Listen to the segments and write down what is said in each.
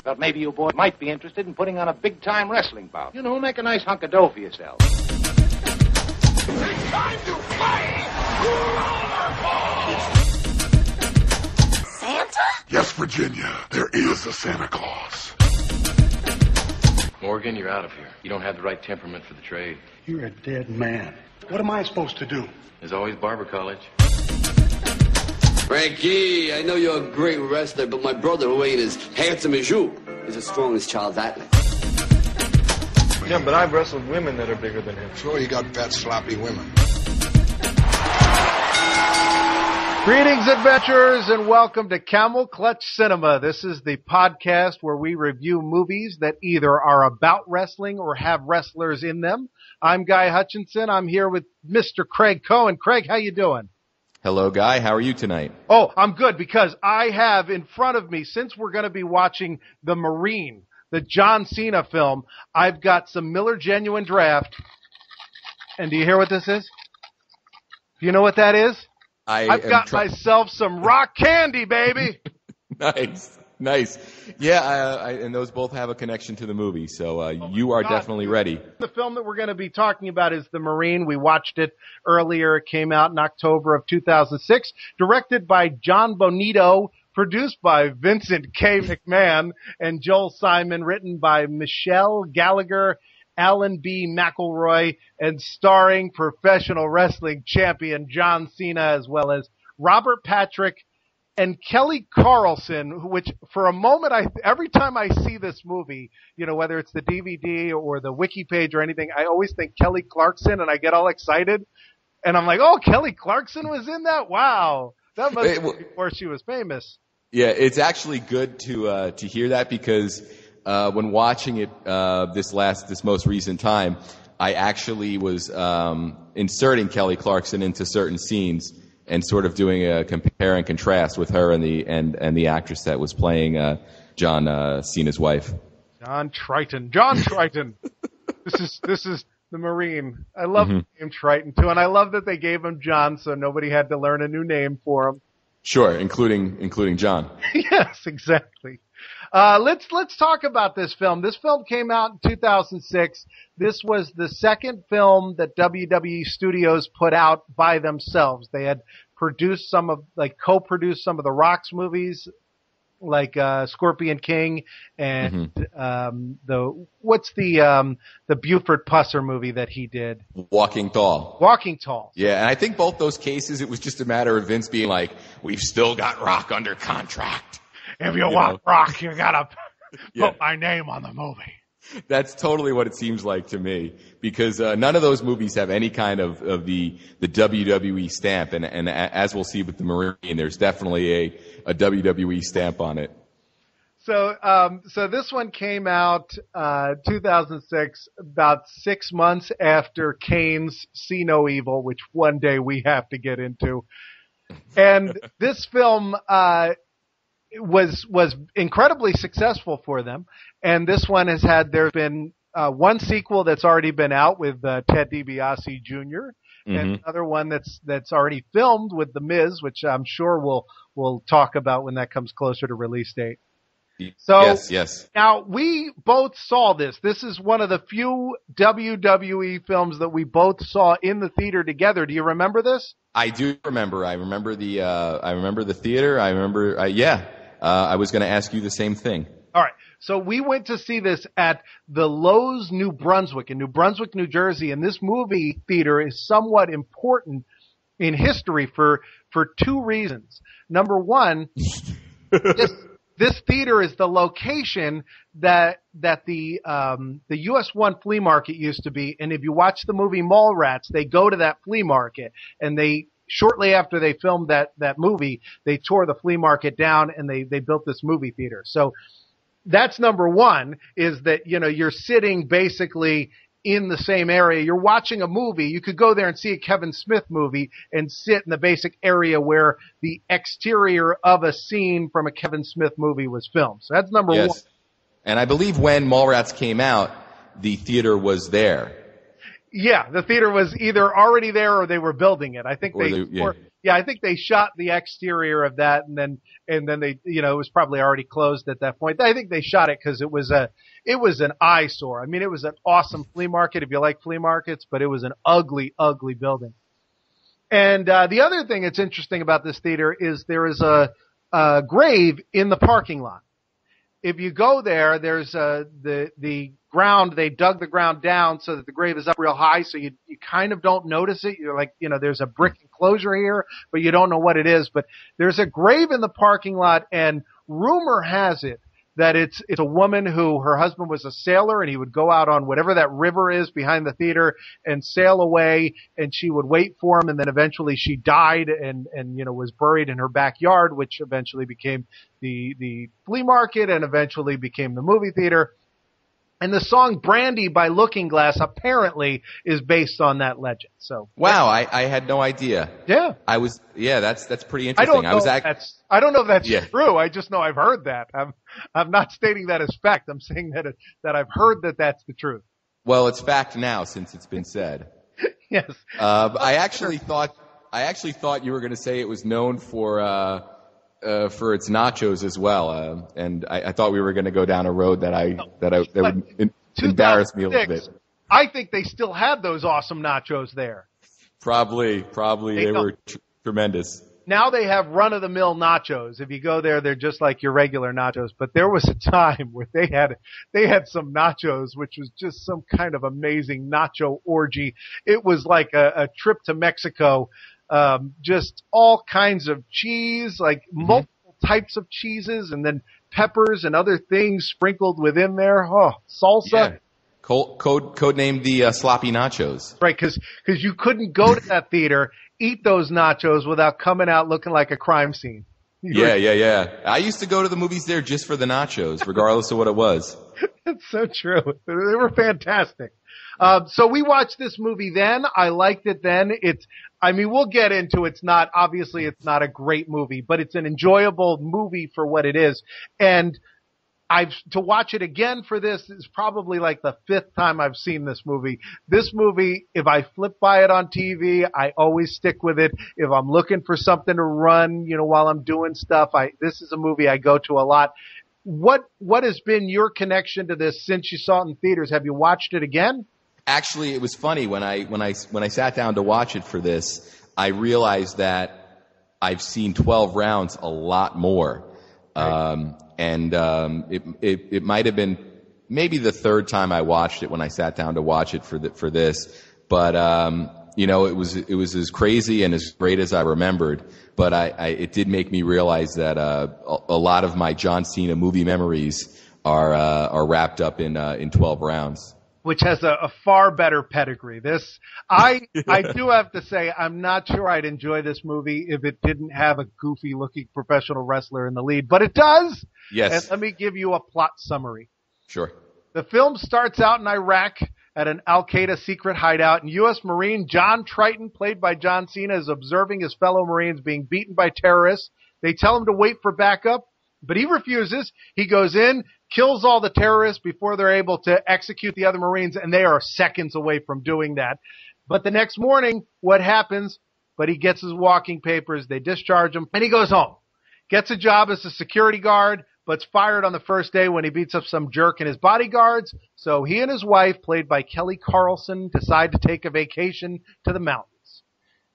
Thought maybe you boys might be interested in putting on a big-time wrestling bout. You know, make a nice hunk of dough for yourself. It's time to play! Santa? Yes, Virginia, there is a Santa Claus. Morgan, you're out of here. You don't have the right temperament for the trade. You're a dead man. What am I supposed to do? There's always barber college. Frankie, I know you're a great wrestler, but my brother, who ain't as handsome as you, is as strong as Charles Atlas. Yeah, but I've wrestled women that are bigger than him. Sure, you got fat, sloppy women. Greetings, adventurers, and welcome to Camel Clutch Cinema. This is the podcast where we review movies that either are about wrestling or have wrestlers in them. I'm Guy Hutchinson. I'm here with Mr. Craig Cohen. Craig, how you doing? Hello, Guy. How are you tonight? Oh, I'm good because I have in front of me, since we're going to be watching The Marine, the John Cena film, I've got some Miller Genuine Draft. And do you hear what this is? Do you know what that is? I've got myself some rock candy, baby. Nice. Yeah, and those both have a connection to the movie, so you are definitely ready. The film that we're going to be talking about is The Marine. We watched it earlier. It came out in October of 2006, directed by John Bonito, produced by Vincent K. McMahon and Joel Simon, written by Michelle Gallagher, Alan B. McElroy, and starring professional wrestling champion John Cena, as well as Robert Patrick and Kelly Carlson, which for a moment, every time I see this movie, you know, whether it's the DVD or the wiki page or anything, I always think Kelly Clarkson, and I get all excited. And I'm like, oh, Kelly Clarkson was in that? Wow. That must be before she was famous. Yeah, it's actually good to hear that because when watching it this most recent time, I actually was inserting Kelly Clarkson into certain scenes and sort of doing a compare and contrast with her and the actress that was playing John Cena's wife. John Triton. This is the Marine. I love the name Triton too, and I love that they gave him John, so nobody had to learn a new name for him. Sure, including John. Yes, exactly. Let's talk about this film. This film came out in 2006. This was the second film that WWE Studios put out by themselves. They had co-produced some of the Rock's movies, like Scorpion King and the Buford Pusser movie that he did. Walking Tall. Yeah, and I think both those cases it was just a matter of Vince being like, we've still got Rock under contract. If you want Rock, you gotta put my name on the movie. That's totally what it seems like to me, because none of those movies have any kind of the WWE stamp, and as we'll see with The Marine, there's definitely a WWE stamp on it. So this one came out 2006, about 6 months after Kane's See No Evil, which one day we have to get into, and this film was incredibly successful for them, and this one there's been one sequel that's already been out with Ted DiBiase Jr. and another one that's already filmed with The Miz, which I'm sure we'll talk about when that comes closer to release date. So yes. Now we both saw this. This is one of the few WWE films that we both saw in the theater together. Do you remember this? I do remember. I remember the theater. I was going to ask you the same thing. All right. So we went to see this at the Lowe's New Brunswick in New Brunswick, New Jersey, and this movie theater is somewhat important in history for two reasons. Number one, this theater is the location that the US 1 flea market used to be, and if you watch the movie Mallrats, they go to that flea market, and shortly after they filmed that movie, they tore the flea market down and they built this movie theater. So that's number one, is that, you know, you're sitting basically in the same area. You're watching a movie. You could go there and see a Kevin Smith movie and sit in the basic area where the exterior of a scene from a Kevin Smith movie was filmed. So that's number one. And I believe when Mallrats came out, the theater was there. Yeah, the theater was either already there or they were building it. I think I think they shot the exterior of that, and then they, it was probably already closed at that point. I think they shot it because it was an eyesore. I mean, it was an awesome flea market if you like flea markets, but it was an ugly, ugly building. And the other thing that's interesting about this theater is there is a grave in the parking lot. If you go there, there's the ground, they dug the ground down so that the grave is up real high, so you kind of don't notice it. You're like, there's a brick enclosure here, but you don't know what it is. But there's a grave in the parking lot, and rumor has it that it's a woman who, her husband was a sailor, and he would go out on whatever that river is behind the theater and sail away, and she would wait for him, and then eventually she died and was buried in her backyard, which eventually became the flea market and eventually became the movie theater. And the song Brandy by Looking Glass apparently is based on that legend. So wow, I had no idea. Yeah. That's pretty interesting. I don't know if that's true. I just know I've heard that. I'm not stating that as fact. I'm saying that I've heard that that's the truth. Well, it's fact now since it's been said. Yes. I actually thought you were going to say it was known for its nachos as well, and I thought we were going to go down a road that would embarrass me a little bit. I think they still had those awesome nachos there. Probably they were tremendous. Now they have run-of-the-mill nachos. If you go there, they're just like your regular nachos. But there was a time where they had some nachos, which was just some kind of amazing nacho orgy. It was like a trip to Mexico. Just all kinds of cheese, like multiple types of cheeses, and then peppers and other things sprinkled within there. Oh, salsa. Yeah. Code named the sloppy nachos. Right, because you couldn't go to that theater, eat those nachos without coming out looking like a crime scene. Yeah. I used to go to the movies there just for the nachos, regardless of what it was. That's so true. They were fantastic. So we watched this movie then. I liked it then. We'll get into it's not a great movie, but it's an enjoyable movie for what it is. And to watch it again for this is probably like the 5th time I've seen this movie. This movie, if I flip by it on TV, I always stick with it. If I'm looking for something to run, while I'm doing stuff, this is a movie I go to a lot. What has been your connection to this since you saw it in theaters? Have you watched it again? Actually, it was funny when I sat down to watch it for this, I realized that I've seen 12 Rounds a lot more. Right. It might have been maybe the 3rd time I watched it when I sat down to watch it for this. But it was as crazy and as great as I remembered. But it did make me realize that a lot of my John Cena movie memories are wrapped up in 12 Rounds. Which has a far better pedigree. I do have to say, I'm not sure I'd enjoy this movie if it didn't have a goofy-looking professional wrestler in the lead, but it does. Yes. And let me give you a plot summary. Sure. The film starts out in Iraq at an Al-Qaeda secret hideout, and U.S. Marine John Triton, played by John Cena, is observing his fellow Marines being beaten by terrorists. They tell him to wait for backup, but he refuses. He goes in, kills all the terrorists before they're able to execute the other Marines, and they are seconds away from doing that. But the next morning, what happens? But he gets his walking papers, they discharge him, and he goes home. Gets a job as a security guard, but's fired on the first day when he beats up some jerk and his bodyguards. So he and his wife, played by Kelly Carlson, decide to take a vacation to the mountains.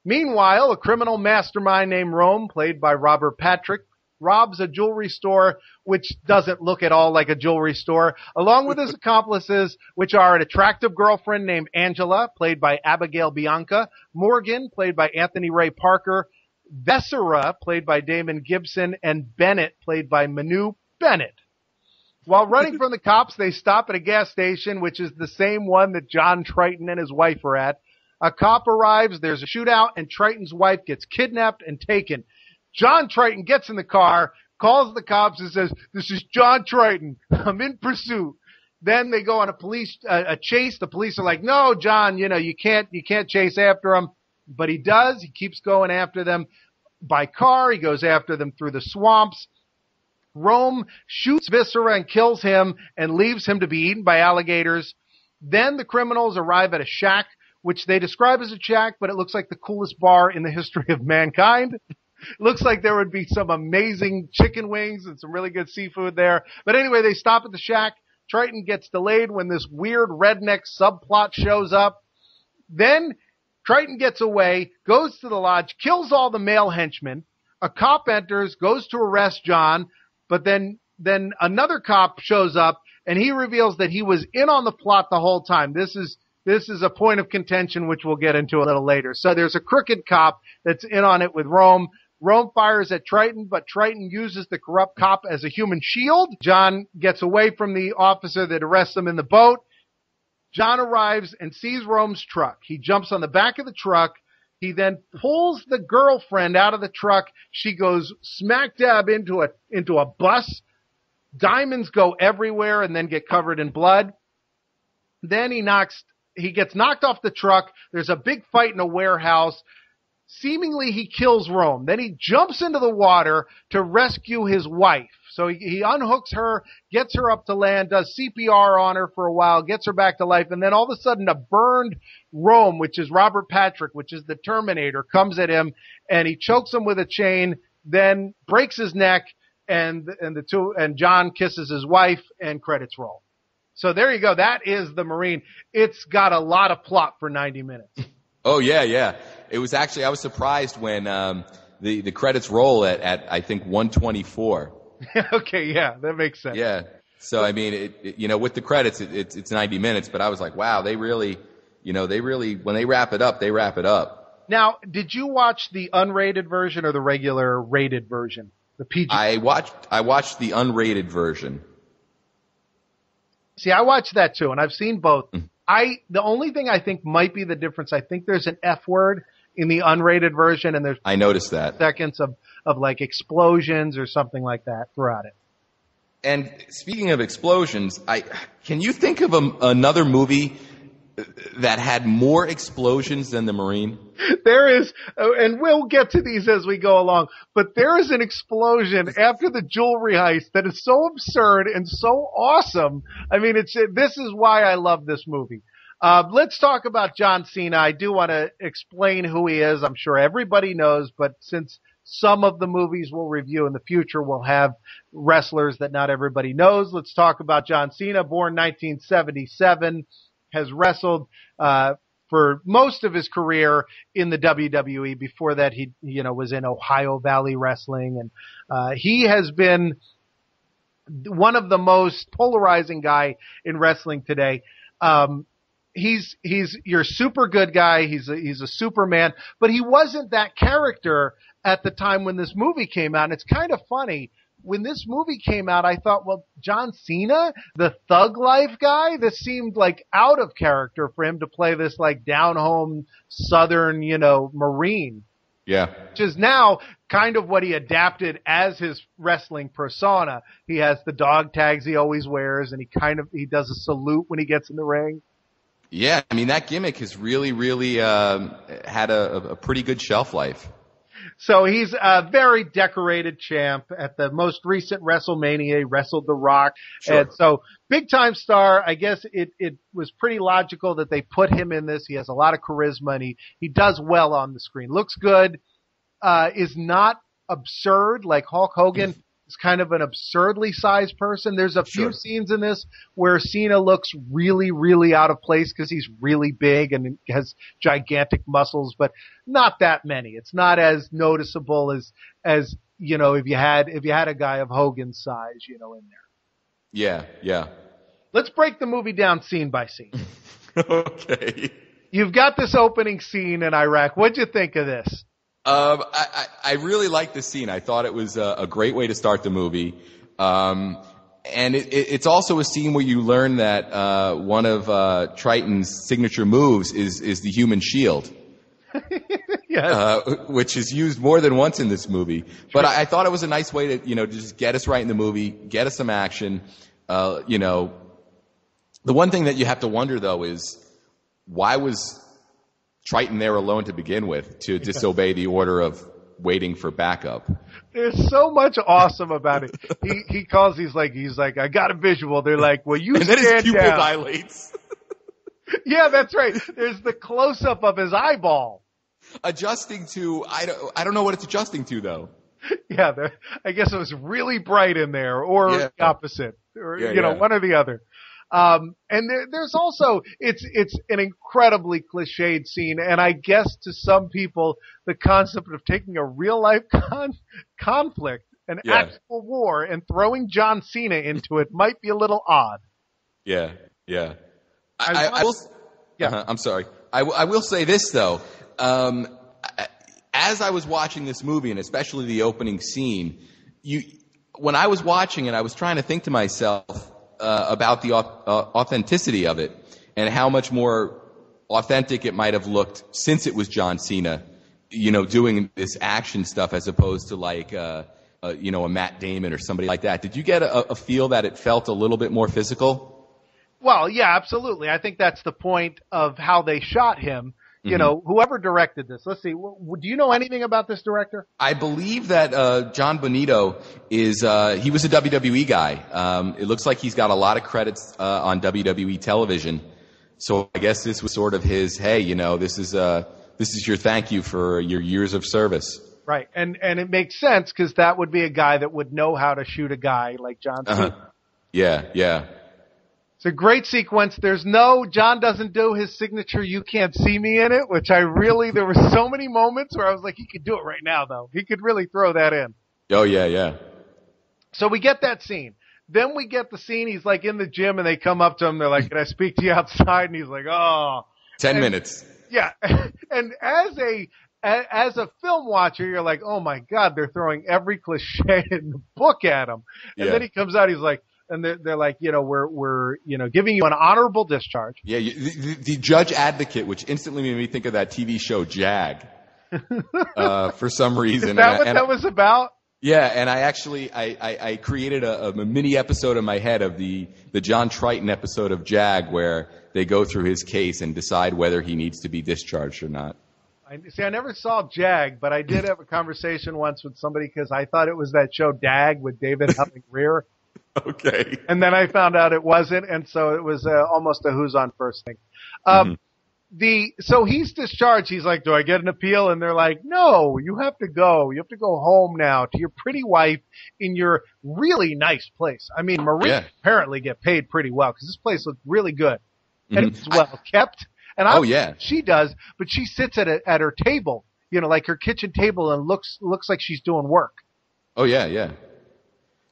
Meanwhile, a criminal mastermind named Rome, played by Robert Patrick, robs a jewelry store, which doesn't look at all like a jewelry store, along with his accomplices, which are an attractive girlfriend named Angela, played by Abigail Bianca, Morgan, played by Anthony Ray Parker, Vessera, played by Damon Gibson, and Bennett, played by Manu Bennett. While running from the cops, they stop at a gas station, which is the same one that John Triton and his wife are at. A cop arrives, there's a shootout, and Triton's wife gets kidnapped and taken. John Triton gets in the car, calls the cops and says, "This is John Triton. I'm in pursuit." Then they go on a chase. The police are like, "No, John, you can't chase after him." But he does. He keeps going after them by car. He goes after them through the swamps. Rome shoots Viscera and kills him and leaves him to be eaten by alligators. Then the criminals arrive at a shack which they describe as a shack, but it looks like the coolest bar in the history of mankind. It looks like there would be some amazing chicken wings and some really good seafood there. But anyway, they stop at the shack. Triton gets delayed when this weird redneck subplot shows up. Then Triton gets away, goes to the lodge, kills all the male henchmen. A cop enters, goes to arrest John, but then another cop shows up, and he reveals that he was in on the plot the whole time. This is a point of contention, which we'll get into a little later. So there's a crooked cop that's in on it with Rome. Rome fires at Triton, but Triton uses the corrupt cop as a human shield. John gets away from the officer that arrests him in the boat. John arrives and sees Rome's truck. He jumps on the back of the truck. He then pulls the girlfriend out of the truck. She goes smack dab into a bus. Diamonds go everywhere and then get covered in blood. Then he gets knocked off the truck. There's a big fight in a warehouse. Seemingly he kills Rome. Then he jumps into the water to rescue his wife. So he unhooks her, gets her up to land, does CPR on her for a while, gets her back to life, and then all of a sudden a burned Rome, which is Robert Patrick, which is the Terminator, comes at him, and he chokes him with a chain, then breaks his neck, and John kisses his wife, and credits roll. So there you go. That is The Marine. It's got a lot of plot for 90 minutes. Oh, yeah. It was actually, I was surprised when the credits roll at I think 124. Okay, yeah, that makes sense. Yeah. So, I mean, with the credits, it's 90 minutes, but I was like, wow, they really, when they wrap it up, they wrap it up. Now, did you watch the unrated version or the regular rated version? The PG? I watched the unrated version. See, I watched that too, and I've seen both. The only thing I think might be the difference, I think there's an F word in the unrated version, and I noticed that. Seconds of like explosions or something like that throughout it. And speaking of explosions, can you think of another movie that had more explosions than The Marine? There is, and we'll get to these as we go along, but there is an explosion after the jewelry heist that is so absurd and so awesome. I mean, this is why I love this movie. Let's talk about John Cena. I do want to explain who he is. I'm sure everybody knows, but since some of the movies we'll review in the future will have wrestlers that not everybody knows, let's talk about John Cena, born 1977, has wrestled for most of his career in the WWE. Before that, he was in Ohio Valley Wrestling, and he has been one of the most polarizing guy in wrestling today. He's your super good guy. He's a Superman, but he wasn't that character at the time when this movie came out. And it's kind of funny. When this movie came out, I thought, well, John Cena, the thug life guy, this seemed like out of character for him to play this like down home Southern, Marine. Yeah. Which is now kind of what he adapted as his wrestling persona. He has the dog tags he always wears, and he does a salute when he gets in the ring. Yeah, I mean, that gimmick has really, really had a pretty good shelf life. So he's a very decorated champ. At the most recent WrestleMania, he wrestled The Rock. Sure. And so big time star. I guess it was pretty logical that they put him in this. He has a lot of charisma, and he does well on the screen. Looks good. Is not absurd like Hulk Hogan. Is kind of an absurdly sized person. There's a few scenes in this where Cena looks really, really out of place because he's really big and has gigantic muscles, but not that many. It's not as noticeable as if you had a guy of Hogan's size, in there. Yeah. Let's break the movie down scene by scene. Okay. You've got this opening scene in Iraq. What'd you think of this? I really liked the scene. I thought it was a great way to start the movie. And it's also a scene where you learn that one of Triton's signature moves is the human shield. Yes. Which is used more than once in this movie. But I thought it was a nice way to just get us right in the movie, get us some action. The one thing that you have to wonder though is why was Triton there alone to begin with to disobey the order of waiting for backup? There's so much awesome about it. He calls, he's like, I got a visual. They're like, well, you and stand then his pupil down. dilates. Yeah, that's right. There's the close-up of his eyeball. Adjusting to, I don't know what it's adjusting to, though. Yeah, I guess it was really bright in there, or the opposite, or one or the other. And there's also, it's an incredibly cliched scene, and I guess to some people, the concept of taking a real life conflict, an actual war, and throwing John Cena into it might be a little odd. Yeah. I will. Yeah. I'm sorry. I will say this though. As I was watching this movie, and especially the opening scene, when I was watching it, I was trying to think to myself about the authenticity of it and how much more authentic it might have looked since it was John Cena, doing this action stuff as opposed to like a Matt Damon or somebody like that. Did you get a feel that it felt a little bit more physical? Well, yeah, absolutely. I think that's the point of how they shot him. Whoever directed this. Let's see. Do you know anything about this director? I believe that John Bonito is he was a WWE guy. It looks like he's got a lot of credits on WWE television. So I guess this was sort of his, hey, this is your thank you for your years of service. Right. And it makes sense because that would be a guy that would know how to shoot a guy like John Cena. Yeah. It's a great sequence. John doesn't do his signature "you can't see me" in it, which there were so many moments where I was like, he could do it right now, though. He could really throw that in. Oh, yeah. So we get that scene. Then we get the scene, he's like in the gym and they come up to him, they're like, can I speak to you outside? And he's like, 10 minutes. Yeah. And as a film watcher, you're like, oh my God, they're throwing every cliche in the book at him. And then he comes out, he's like, and they're like, we're giving you an honorable discharge. Yeah, the judge advocate, which instantly made me think of that TV show Jag, for some reason. Is that what that was about? Yeah, and I created a mini episode in my head of the John Triton episode of Jag where they go through his case and decide whether he needs to be discharged or not. I never saw Jag, but I did have a conversation once with somebody because I thought it was that show Dag with David Huffing Greer. Okay. And then I found out it wasn't, and so it was almost a who's on first thing. So he's discharged. He's like, do I get an appeal? And they're like, no, you have to go. You have to go home now to your pretty wife in your really nice place. I mean, Marines apparently get paid pretty well because this place looks really good. And it's well kept. And she does, but she sits at her table, like her kitchen table and looks like she's doing work. Oh, yeah.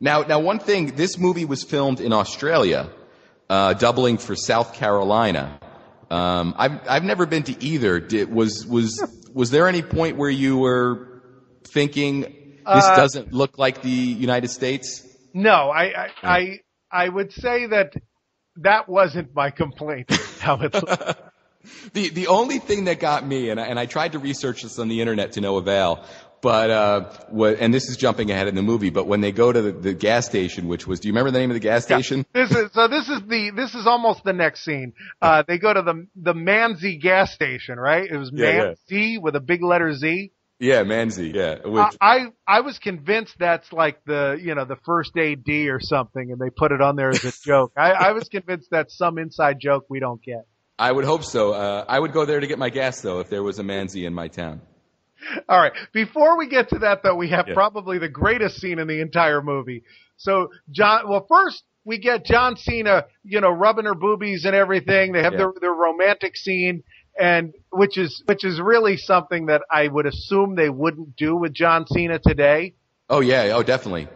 Now, one thing, this movie was filmed in Australia, doubling for South Carolina. I've never been to either. Was there any point where you were thinking this doesn't look like the United States? No, I would say that wasn't my complaint. How it looked. The only thing that got me, and I tried to research this on the internet to no avail. But, and this is jumping ahead in the movie, but when they go to the gas station, do you remember the name of the gas station? This is almost the next scene. They go to the Manzi gas station, right? It was Manzi with a big letter Z. Yeah, Manzi, yeah. I was convinced that's like the first AD or something, and they put it on there as a joke. I was convinced that's some inside joke we don't get. I would hope so. I would go there to get my gas, though, if there was a Manzi in my town. All right. Before we get to that, though, we have probably the greatest scene in the entire movie. So, first we get John Cena, rubbing her boobies and everything. They have their romantic scene, and which is really something that I would assume they wouldn't do with John Cena today. Oh yeah. Oh, definitely.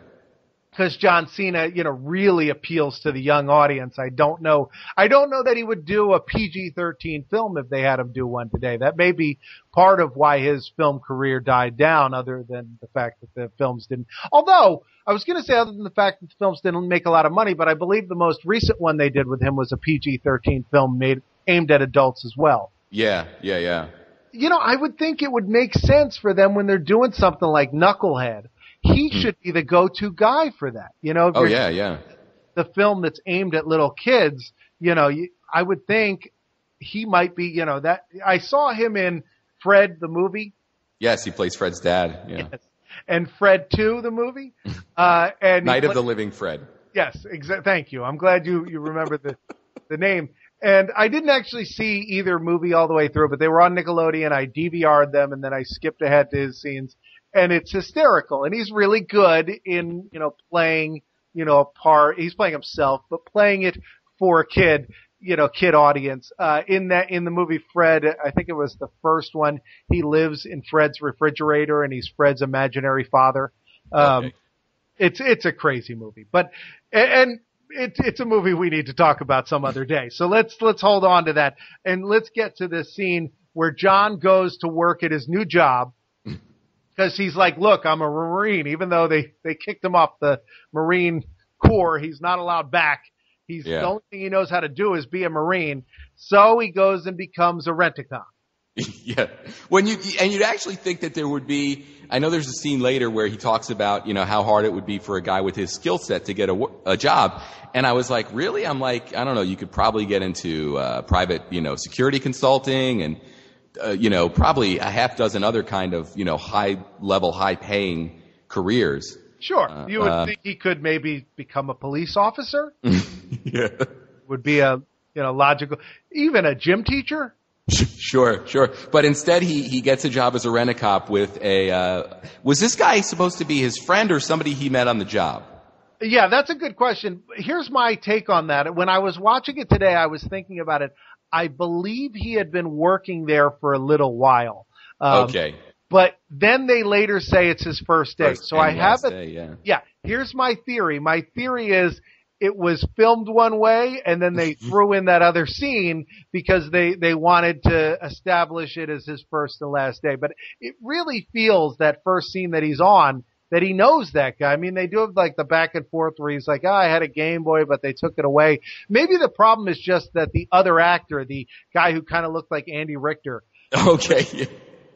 Because John Cena, really appeals to the young audience. I don't know that he would do a PG-13 film if they had him do one today. That may be part of why his film career died down, other than the fact that the films didn't. Although, I was going to say other than the fact that the films didn't make a lot of money, but I believe the most recent one they did with him was a PG-13 film aimed at adults as well. Yeah. I would think it would make sense for them when they're doing something like Knucklehead. He should be the go-to guy for that. The film that's aimed at little kids, I would think he might be, that I saw him in Fred the movie. Yes, he plays Fred's dad. Yeah. Yes. And Fred 2 the movie. And Night of the Living Fred. Yes, thank you. I'm glad you remember the name. And I didn't actually see either movie all the way through, but they were on Nickelodeon. I DVR'd them, and then I skipped ahead to his scenes. And it's hysterical. And he's really good in, playing, a part. He's playing himself, but playing it for a kid audience. In the movie Fred, I think it was the first one, he lives in Fred's refrigerator and he's Fred's imaginary father. Okay. It's a crazy movie, but, and it's a movie we need to talk about some other day. So let's hold on to that and let's get to this scene where John goes to work at his new job because he's like, look, I'm a Marine, even though they kicked him off the Marine Corps, he's not allowed back. The only thing he knows how to do is be a Marine. So he goes and becomes a rent-a-cop. Yeah. You'd actually think that there would be, I know there's a scene later where he talks about, how hard it would be for a guy with his skill set to get a job. And I was like, really? I'm like, I don't know, you could probably get into, private, security consulting and, probably a half dozen other kind of, high level, high paying careers. Sure. You would think he could maybe become a police officer? Yeah. Would be a, logical, even a gym teacher? Sure. But instead he gets a job as a rent-a-cop with was this guy supposed to be his friend or somebody he met on the job? Yeah, that's a good question. Here's my take on that. When I was watching it today, I was thinking about it. I believe he had been working there for a little while. Okay. But then they later say it's his first day. So I have it. Yeah. Here's my theory. My theory is it was filmed one way and then they threw in that other scene because they wanted to establish it as his first and last day. But it really feels that first scene that he's on that he knows that guy. I mean, they do have like the back and forth where he's like, I had a Game Boy, but they took it away. Maybe the problem is just that the other actor, the guy who kind of looked like Andy Richter. Okay.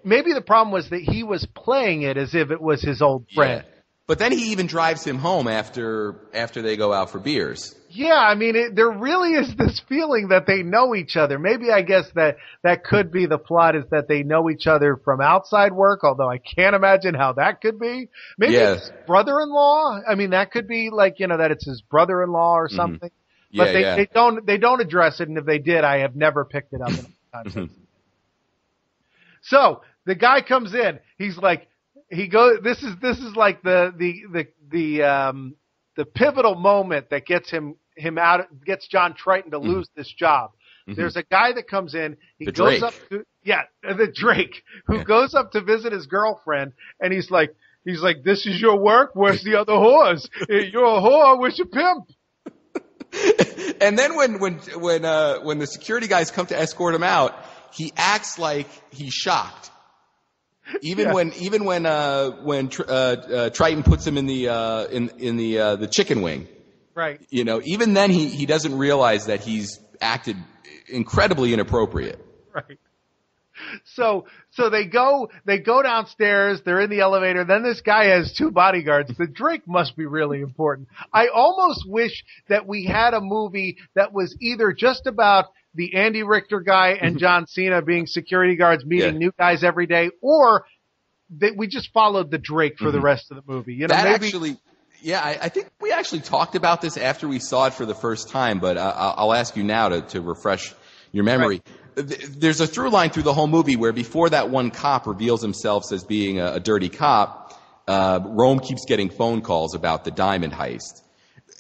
Maybe the problem was that he was playing it as if it was his old friend. Yeah. But then he even drives him home after they go out for beers. Yeah, I mean, there really is this feeling that they know each other. Maybe I guess that could be the plot is that they know each other from outside work, although I can't imagine how that could be. Maybe it's his brother-in-law. I mean, that could be like, that it's his brother-in-law or something. Yeah, but they don't address it, and if they did, I have never picked it up in context. So the guy comes in. He's like, he goes. This is like the pivotal moment that gets him out, gets John Triton to lose this job. There's a guy that comes in. He goes up to the Drake who goes up to visit his girlfriend, and he's like, this is your work. Where's the other whores? You're a whore. Where's your pimp? And then when the security guys come to escort him out, he acts like he's shocked. Even when Triton puts him in the chicken wing. Right. Even then he doesn't realize that he's acted incredibly inappropriate. Right. So they go downstairs, they're in the elevator, then this guy has two bodyguards. The drink must be really important. I almost wish that we had a movie that was either just about the Andy Richter guy and John Cena being security guards meeting new guys every day, or that we just followed the Drake for the rest of the movie. I think we actually talked about this after we saw it for the first time, but I'll ask you now to refresh your memory. Right. There's a through line through the whole movie where before that one cop reveals himself as being a dirty cop, Rome keeps getting phone calls about the diamond heist.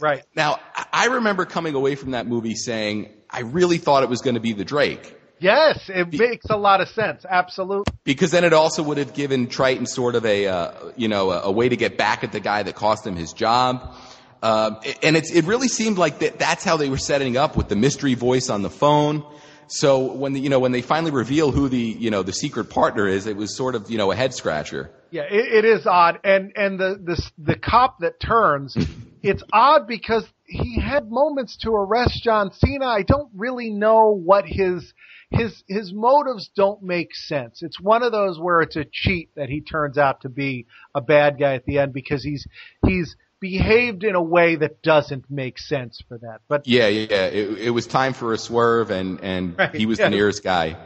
Right. Now, I remember coming away from that movie saying, I really thought it was going to be the Drake. Yes, it makes a lot of sense. Absolutely. Because then it also would have given Triton sort of a way to get back at the guy that cost him his job. And it really seemed like that's how they were setting up with the mystery voice on the phone. So when they finally reveal who the secret partner is, it was sort of, a head scratcher. Yeah, it is odd. And the cop that turns, it's odd because he had moments to arrest John Cena. I don't really know what his motives don't make sense. It's one of those where it's a cheat that he turns out to be a bad guy at the end because he's behaved in a way that doesn't make sense for that. But it was time for a swerve, and he was the nearest guy.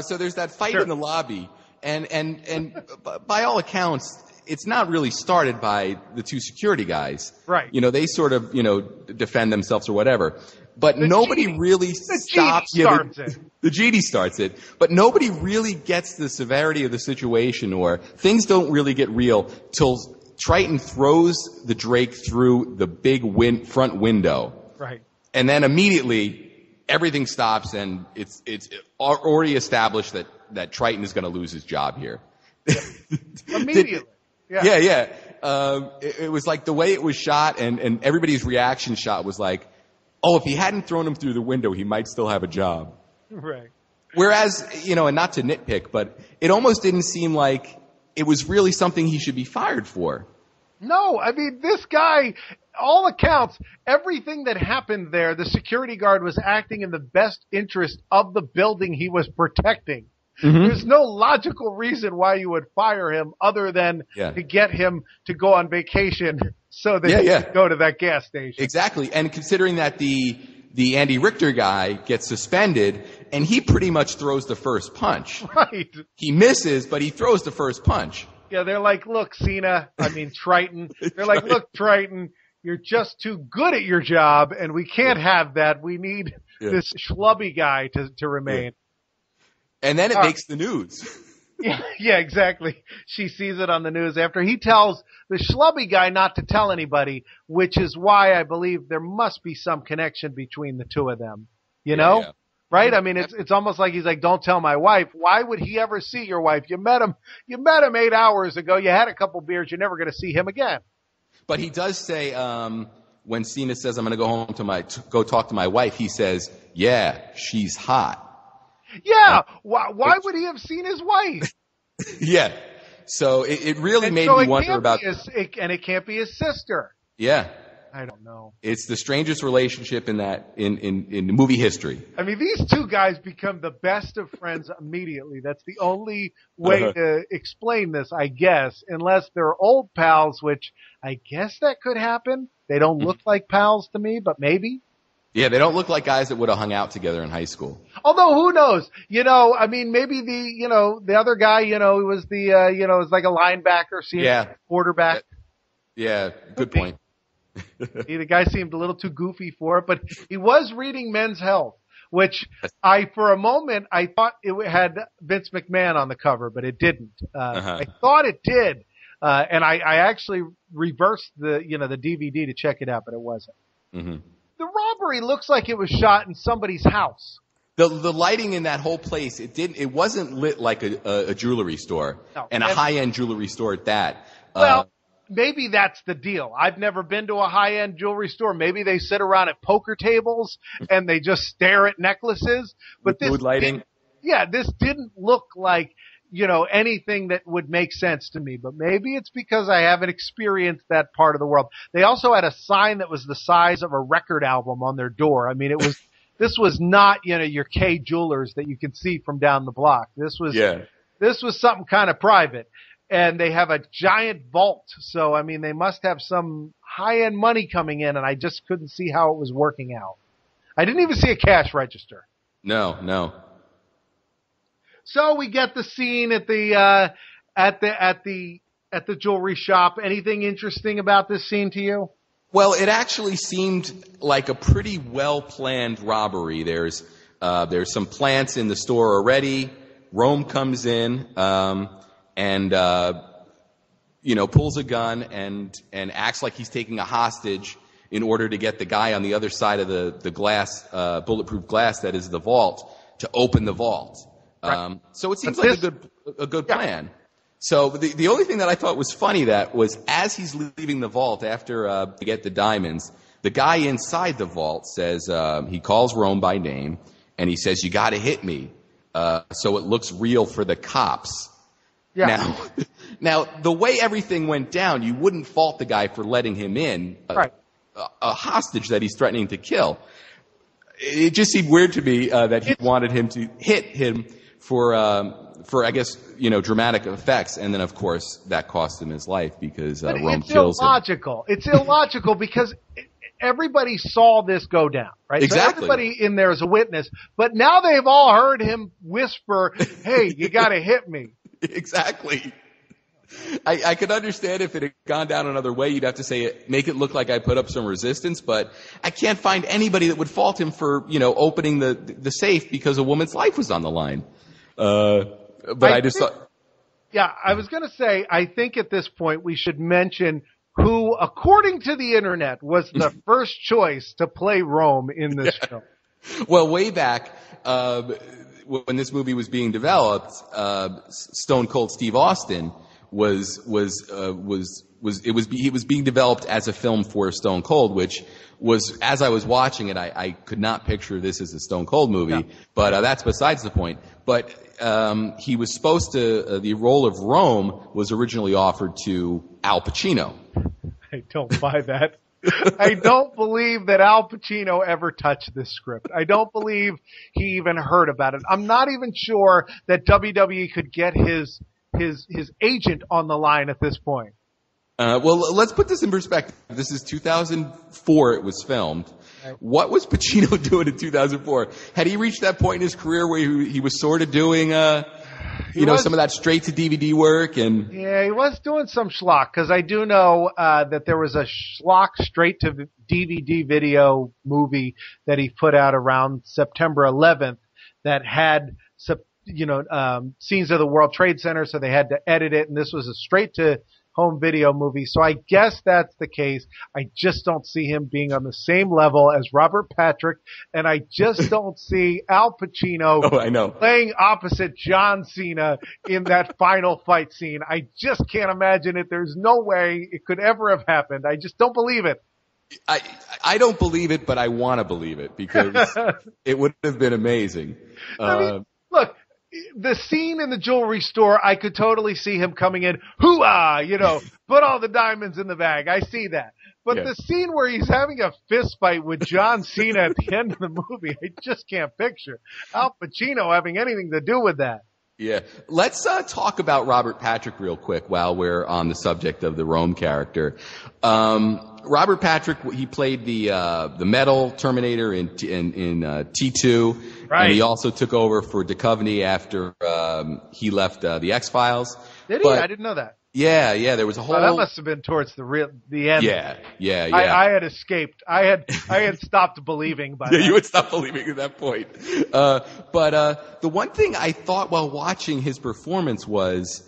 So there's that fight in the lobby, and by all accounts, it's not really started by the two security guys. Right. They sort of defend themselves or whatever. but nobody really stops. The GD starts it, but nobody really gets the severity of the situation, or things don't really get real till Triton throws the Drake through the big front window. Right. And then immediately everything stops, and it's already established that Triton is going to lose his job here. Immediately. Yeah. It was like the way it was shot, and everybody's reaction shot was like, oh, if he hadn't thrown him through the window, he might still have a job. Right. Whereas, and not to nitpick, but it almost didn't seem like it was really something he should be fired for. No, I mean, this guy, all accounts, everything that happened there, the security guard was acting in the best interest of the building he was protecting. Mm-hmm. There's no logical reason why you would fire him other than to get him to go on vacation so that he could go to that gas station. Exactly. And considering that the Andy Richter guy gets suspended, and he pretty much throws the first punch. Right. He misses, but he throws the first punch. Yeah, they're like, look, Triton. They're like, look, Triton, you're just too good at your job, and we can't have that. We need this schlubby guy to remain. Yeah. And then it makes the news. Yeah, exactly. She sees it on the news after he tells the schlubby guy not to tell anybody, which is why I believe there must be some connection between the two of them. You know? Yeah. Right? I mean, it's almost like he's like, don't tell my wife. Why would he ever see your wife? You met him 8 hours ago. You had a couple beers. You're never going to see him again. But he does say, when Cena says, I'm going to go home go talk to my wife, he says, yeah, she's hot. Yeah. Why would he have seen his wife? Yeah. So it really made me wonder about. And it can't be his sister. Yeah. I don't know. It's the strangest relationship in movie history. I mean, these two guys become the best of friends immediately. That's the only way to explain this, I guess, unless they're old pals, which I guess that could happen. They don't look like pals to me, but maybe. Yeah, they don't look like guys that would have hung out together in high school. Although, who knows? I mean, maybe the other guy, he was was like a linebacker, quarterback. Yeah, good point. The guy seemed a little too goofy for it, but he was reading Men's Health, which for a moment, I thought it had Vince McMahon on the cover, but it didn't. I thought it did. And I actually reversed the DVD to check it out, but it wasn't. Mm-hmm. The robbery looks like it was shot in somebody's house. The lighting in that whole place, it wasn't lit like a jewelry store, and a high-end jewelry store at that. Well, maybe that's the deal. I've never been to a high-end jewelry store. Maybe they sit around at poker tables and they just stare at necklaces. But with lighting? This didn't look like, anything that would make sense to me. But maybe it's because I haven't experienced that part of the world. They also had a sign that was the size of a record album on their door. I mean, this was not, your K Jewelers that you can see from down the block. This was something kind of private. And they have a giant vault. So, I mean, they must have some high-end money coming in, and I just couldn't see how it was working out. I didn't even see a cash register. No. So we get the scene at the jewelry shop. Anything interesting about this scene to you? Well, it actually seemed like a pretty well-planned robbery. There's some plants in the store already. Rome comes in, and pulls a gun and acts like he's taking a hostage in order to get the guy on the other side of the glass, bulletproof glass that is the vault, to open the vault. Right. So it seems like a good plan. So the only thing that I thought was funny was as he's leaving the vault after to get the diamonds, the guy inside the vault says he calls Rome by name and he says, "You got to hit me so it looks real for the cops." Yeah. Now the way everything went down, you wouldn't fault the guy for letting him in, a hostage that he's threatening to kill. It just seemed weird to me that he wanted him to hit him for I guess, dramatic effects. And then, of course, that cost him his life because Rome kills him. It's illogical because everybody saw this go down, right? Exactly. So everybody in there is a witness. But now they've all heard him whisper, "Hey, you got to hit me." Exactly. I could understand if it had gone down another way. You'd have to say, make it look like I put up some resistance, but I can't find anybody that would fault him for, opening the safe because a woman's life was on the line. But I just thought. Yeah, I was going to say, I think at this point we should mention who, according to the internet, was the first choice to play Rome in this film. Well, way back, when this movie was being developed, Stone Cold Steve Austin he was being developed as a film for Stone Cold, which was, as I was watching it, I could not picture this as a Stone Cold movie, but that's besides the point. But he was supposed to, the role of Rome was originally offered to Al Pacino. I don't buy that. I don't believe that Al Pacino ever touched this script. I don't believe he even heard about it. I'm not even sure that WWE could get his agent on the line at this point. Well, let's put this in perspective. This is 2004 it was filmed. What was Pacino doing in 2004? Had he reached that point in his career where he was sort of doing, some of that straight to DVD work? Yeah, he was doing some schlock, because I do know that there was a schlock straight to DVD video movie that he put out around September 11th that had scenes of the World Trade Center, so they had to edit it, and this was a straight to home video movie. So I guess that's the case. I just don't see him being on the same level as Robert Patrick, and I just don't see Al Pacino playing opposite John Cena in that final fight scene. I just can't imagine it. There's no way it could ever have happened. I just don't believe it. I don't believe it, but I want to believe it because it would have been amazing. I mean, look, the scene in the jewelry store, I could totally see him coming in, hoo-ah, put all the diamonds in the bag. I see that. But the scene where he's having a fist fight with John Cena at the end of the movie, I just can't picture Al Pacino having anything to do with that. Yeah. Let's talk about Robert Patrick real quick while we're on the subject of the Rome character. Robert Patrick, he played the metal Terminator in T2. Right. And he also took over for Duchovny after he left the X-Files. Did he? I didn't know that. Yeah, there was a whole. Well, that must have been towards the end. Yeah. I had escaped. I had stopped believing by. Yeah, you had stopped believing at that point. But the one thing I thought while watching his performance was,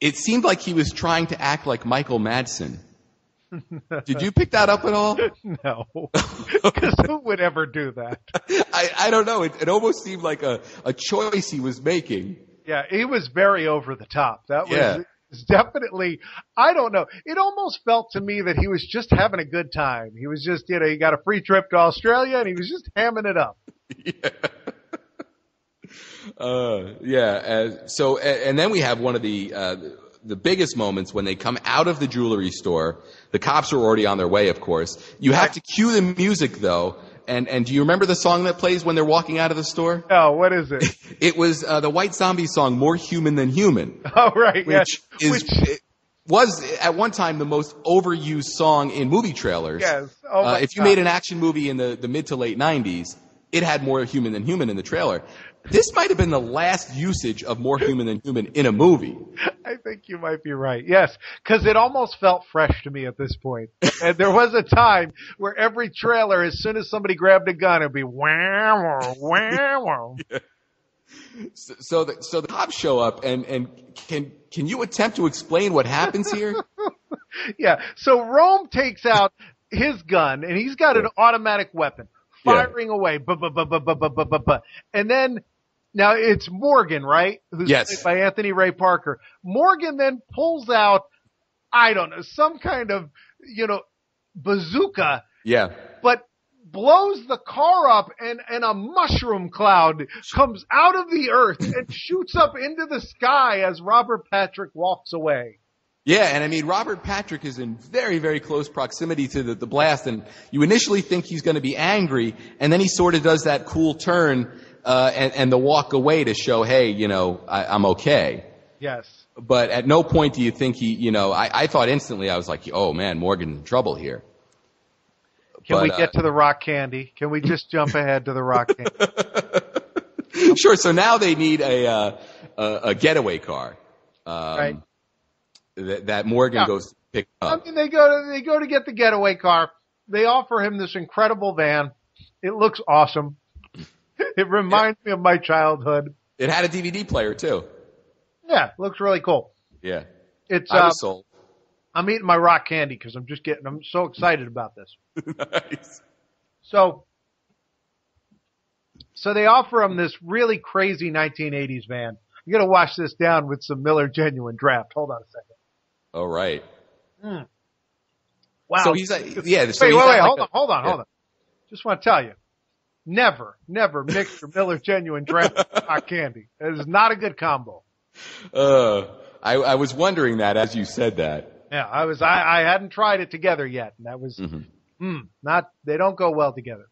it seemed like he was trying to act like Michael Madsen. Did you pick that up at all? No. Because who would ever do that? I don't know. It almost seemed like a choice he was making. Yeah, he was very over the top. That was definitely, I don't know. It almost felt to me that he was just having a good time. He was just, he got a free trip to Australia and he was just hamming it up. So, and then we have one of the biggest moments when they come out of the jewelry store. The cops are already on their way, of course. You have to cue the music, though. And do you remember the song that plays when they're walking out of the store? No, what is it? It was the White Zombie song, More Human Than Human. Oh, right. Which was at one time the most overused song in movie trailers. Yes. If you made an action movie in the mid to late 90s, it had More Human Than Human in the trailer. This might have been the last usage of More Human Than Human in a movie. I think you might be right. Yes, because it almost felt fresh to me at this point. And there was a time where every trailer, as soon as somebody grabbed a gun, it'd be wow, wow. Yeah. So the cops show up, and can you attempt to explain what happens here? Yeah. So Rome takes out his gun, and he's got an automatic weapon. Firing away, and then now it's Morgan, right? Who's played by Anthony Ray Parker. Morgan then pulls out, I don't know, some kind of bazooka. Yeah. But blows the car up, and a mushroom cloud comes out of the earth and shoots up into the sky as Robert Patrick walks away. Yeah, and I mean, Robert Patrick is in very, very close proximity to the blast, and you initially think he's going to be angry, and then he sort of does that cool turn and the walk away to show, hey, I'm okay. Yes. But at no point do you think I thought instantly, I was like, oh man, Morgan's in trouble here. Can we get to the rock candy? Can we just jump ahead to the rock candy? Sure, so now they need a getaway car. Right. that Morgan goes to pick up. I mean, they go to get the getaway car. They offer him this incredible van. It looks awesome. It reminds me of my childhood. It had a DVD player too. Yeah, it looks really cool. Yeah. I was sold. I'm eating my rock candy because I'm so excited about this. Nice. So they offer him this really crazy 1980s van. You got to wash this down with some Miller Genuine Draft. Hold on a second. Oh, right. Wow. So he's like, yeah. So wait, hold on. Just want to tell you, never mix your Miller Genuine Draft with rock candy. It is not a good combo. I was wondering that as you said that. Yeah, I hadn't tried it together yet, and that was they don't go well together.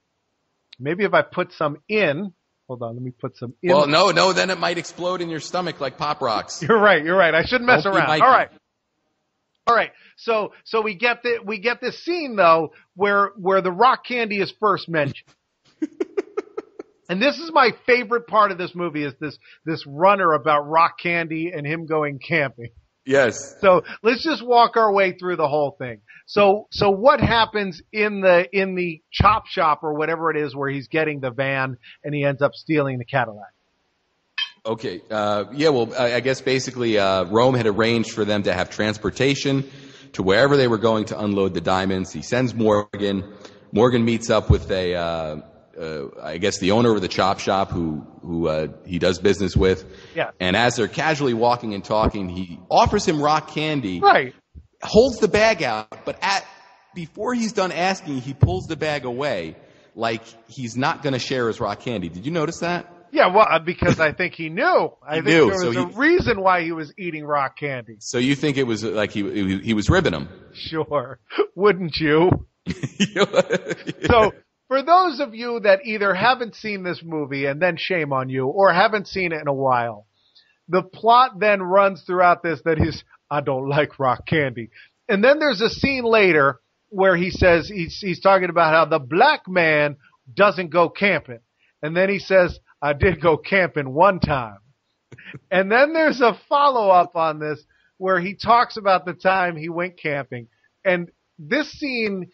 Maybe if I put some in. Hold on, let me put some in. Well, no, then it might explode in your stomach like Pop Rocks. You're right. I shouldn't mess around. All right. So we get this scene though where the rock candy is first mentioned. And this is my favorite part of this movie is this runner about rock candy and him going camping. Yes. So let's just walk our way through the whole thing. So what happens in the chop shop or whatever it is where he's getting the van and he ends up stealing the Cadillac? Okay. Well, I guess basically Rome had arranged for them to have transportation to wherever they were going to unload the diamonds. He sends Morgan. Morgan meets up with I guess the owner of the chop shop who he does business with. Yeah. And as they're casually walking and talking, he offers him rock candy. Right. Holds the bag out, but before he's done asking, he pulls the bag away like he's not going to share his rock candy. Did you notice that? Yeah, well, because I think he knew. I think knew, there was a reason why he was eating rock candy. So you think it was like he was ribbing him? Sure. Wouldn't you? So for those of you that either haven't seen this movie, and then shame on you, or haven't seen it in a while, the plot then runs throughout this that I don't like rock candy. And then there's a scene later where he says, he's talking about how the black man doesn't go camping. And then he says, I did go camping one time. And then there's a follow-up on this where he talks about the time he went camping. And this scene,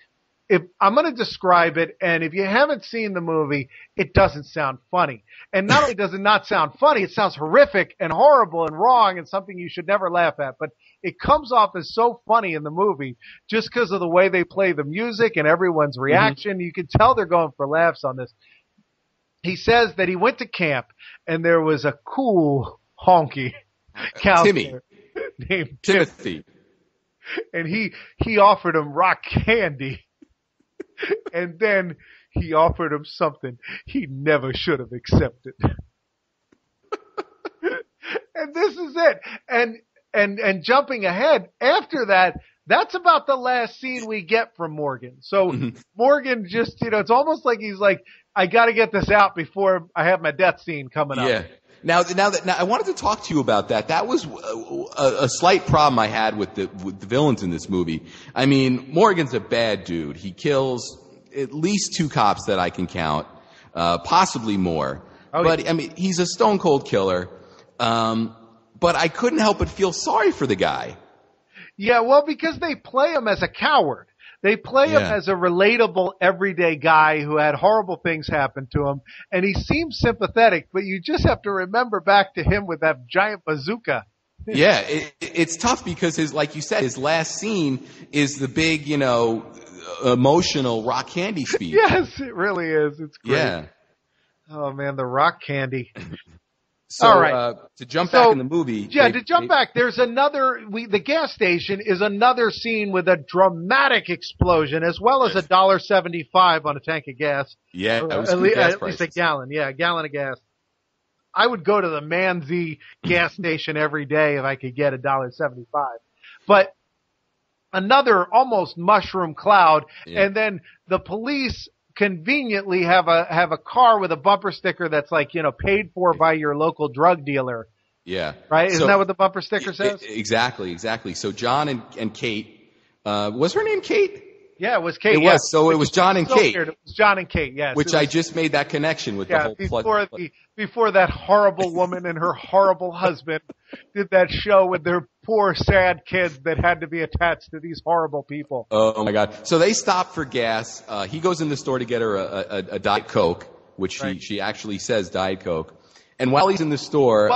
if I'm going to describe it, and if you haven't seen the movie, it doesn't sound funny. And not only does it not sound funny, it sounds horrific and horrible and wrong and something you should never laugh at. But it comes off as so funny in the movie just because of the way they play the music and everyone's reaction. Mm-hmm. You can tell they're going for laughs on this. He says that he went to camp and there was a cool honky counselor named Timothy. And he offered him rock candy. And then he offered him something he never should have accepted. And this is it. And jumping ahead, after that, that's about the last scene we get from Morgan. So Morgan just, it's almost like he's like, I got to get this out before I have my death scene coming up. Yeah. Now I wanted to talk to you about that. That was a slight problem I had with the villains in this movie. I mean, Morgan's a bad dude. He kills at least 2 cops that I can count, possibly more. But I mean, he's a stone cold killer. But I couldn't help but feel sorry for the guy. Yeah, well, because they play him as a coward. They play him as a relatable, everyday guy who had horrible things happen to him, and he seems sympathetic, but you just have to remember back to him with that giant bazooka. Yeah, it's tough because like you said, his last scene is the big, emotional rock candy speech. Yes, it really is. It's great. Yeah. Oh man, the rock candy. So, all right. To jump back in the movie. Yeah, to jump back, there's the gas station is another scene with a dramatic explosion as well as $1.75 on a tank of gas. Yeah, at least a gallon. Yeah, a gallon of gas. I would go to the Manzi gas station every day if I could get $1.75. But another almost mushroom cloud, and then the police conveniently have a car with a bumper sticker that's like, paid for by your local drug dealer. Yeah. Right? Isn't that what the bumper sticker says? Exactly. So John and Kate, was her name Kate? Yeah, it was Kate. It was. So it was John and Kate. It was John and Kate, yes. Which I just made that connection with the whole before that horrible woman and her horrible husband did that show with their poor, sad kids that had to be attached to these horrible people. Oh my God. So they stop for gas. He goes in the store to get her a Diet Coke, which she actually says Diet Coke. And while he's in the store,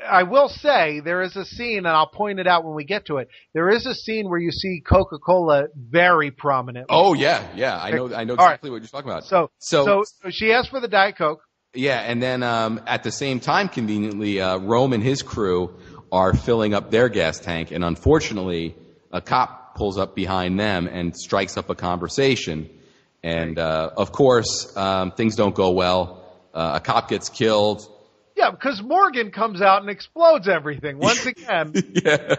I will say there is a scene, and I'll point it out when we get to it. There is a scene where you see Coca-Cola very prominently. Oh yeah. I know exactly what you're talking about. So she asks for the Diet Coke. Yeah, and then at the same time, conveniently, Rome and his crew are filling up their gas tank, and unfortunately, a cop pulls up behind them and strikes up a conversation. And of course, things don't go well. A cop gets killed. Yeah, because Morgan comes out and explodes everything once again. Yeah.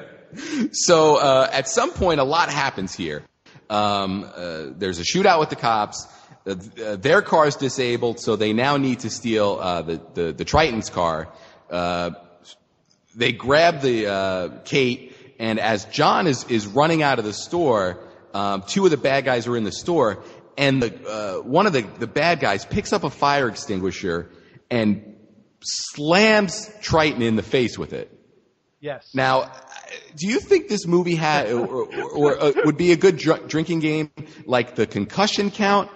So at some point, a lot happens here. There's a shootout with the cops. Their car's disabled, so they now need to steal the Triton's car. They grab the Kate, and as John is running out of the store, two of the bad guys are in the store, and one of the bad guys picks up a fire extinguisher and slams Triton in the face with it. Yes. Now, do you think this movie had or would be a good drinking game, like the concussion count?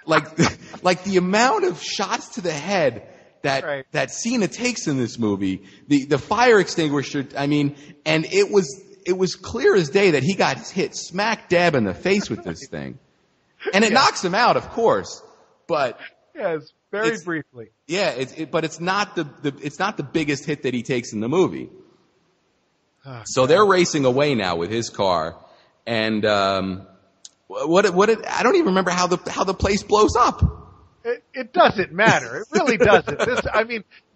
like the amount of shots to the head that Cena takes in this movie, the fire extinguisher. I mean, and it was clear as day that he got hit smack dab in the face with this thing, and it knocks him out, of course, but yes. Very briefly. Yeah, but it's not the biggest hit that he takes in the movie. So they're racing away now with his car, and I don't even remember how the place blows up. It doesn't matter. It really doesn't.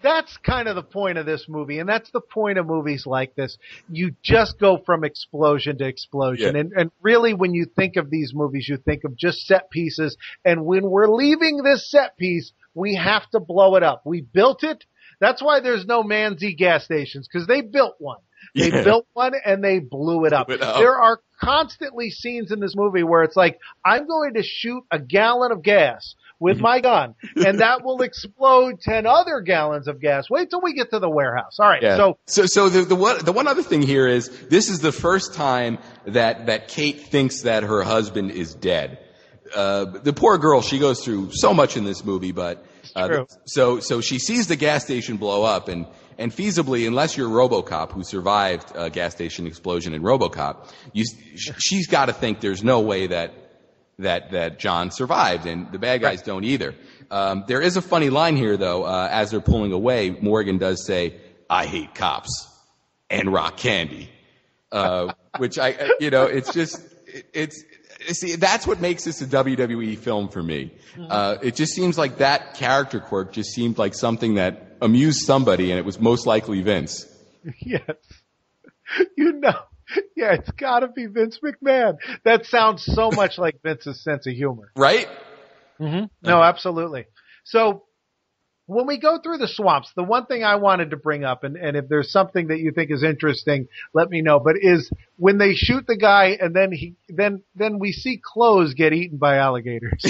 That's kind of the point of this movie, and that's the point of movies like this. You just go from explosion to explosion. Yeah. And really, when you think of these movies, you think of just set pieces. And when we're leaving this set piece, we have to blow it up. We built it. That's why there's no Manzi gas stations, because they built one. They built one and they blew it up. There are constantly scenes in this movie where it's like, I'm going to shoot a gallon of gas with my gun, and that will explode 10 other gallons of gas. Wait till we get to the warehouse. All right. Yeah. So the one other thing here is this is the first time that Kate thinks that her husband is dead. The poor girl, she goes through so much in this movie, but so she sees the gas station blow up, and feasibly, unless you're RoboCop, who survived a gas station explosion in RoboCop, she's got to think there's no way that John survived, and the bad guys don't either. There is a funny line here, though. As they're pulling away, Morgan does say, "I hate cops and rock candy," which see, that's what makes this a WWE film for me. It just seems like that character quirk just seemed like something that amused somebody, and it was most likely Vince. Yes. Yeah, it's got to be Vince McMahon. That sounds so much like Vince's sense of humor. Right? Mm-hmm. No, absolutely. So when we go through the swamps, the one thing I wanted to bring up, and if there's something that you think is interesting, let me know, but is when they shoot the guy and then we see clothes get eaten by alligators.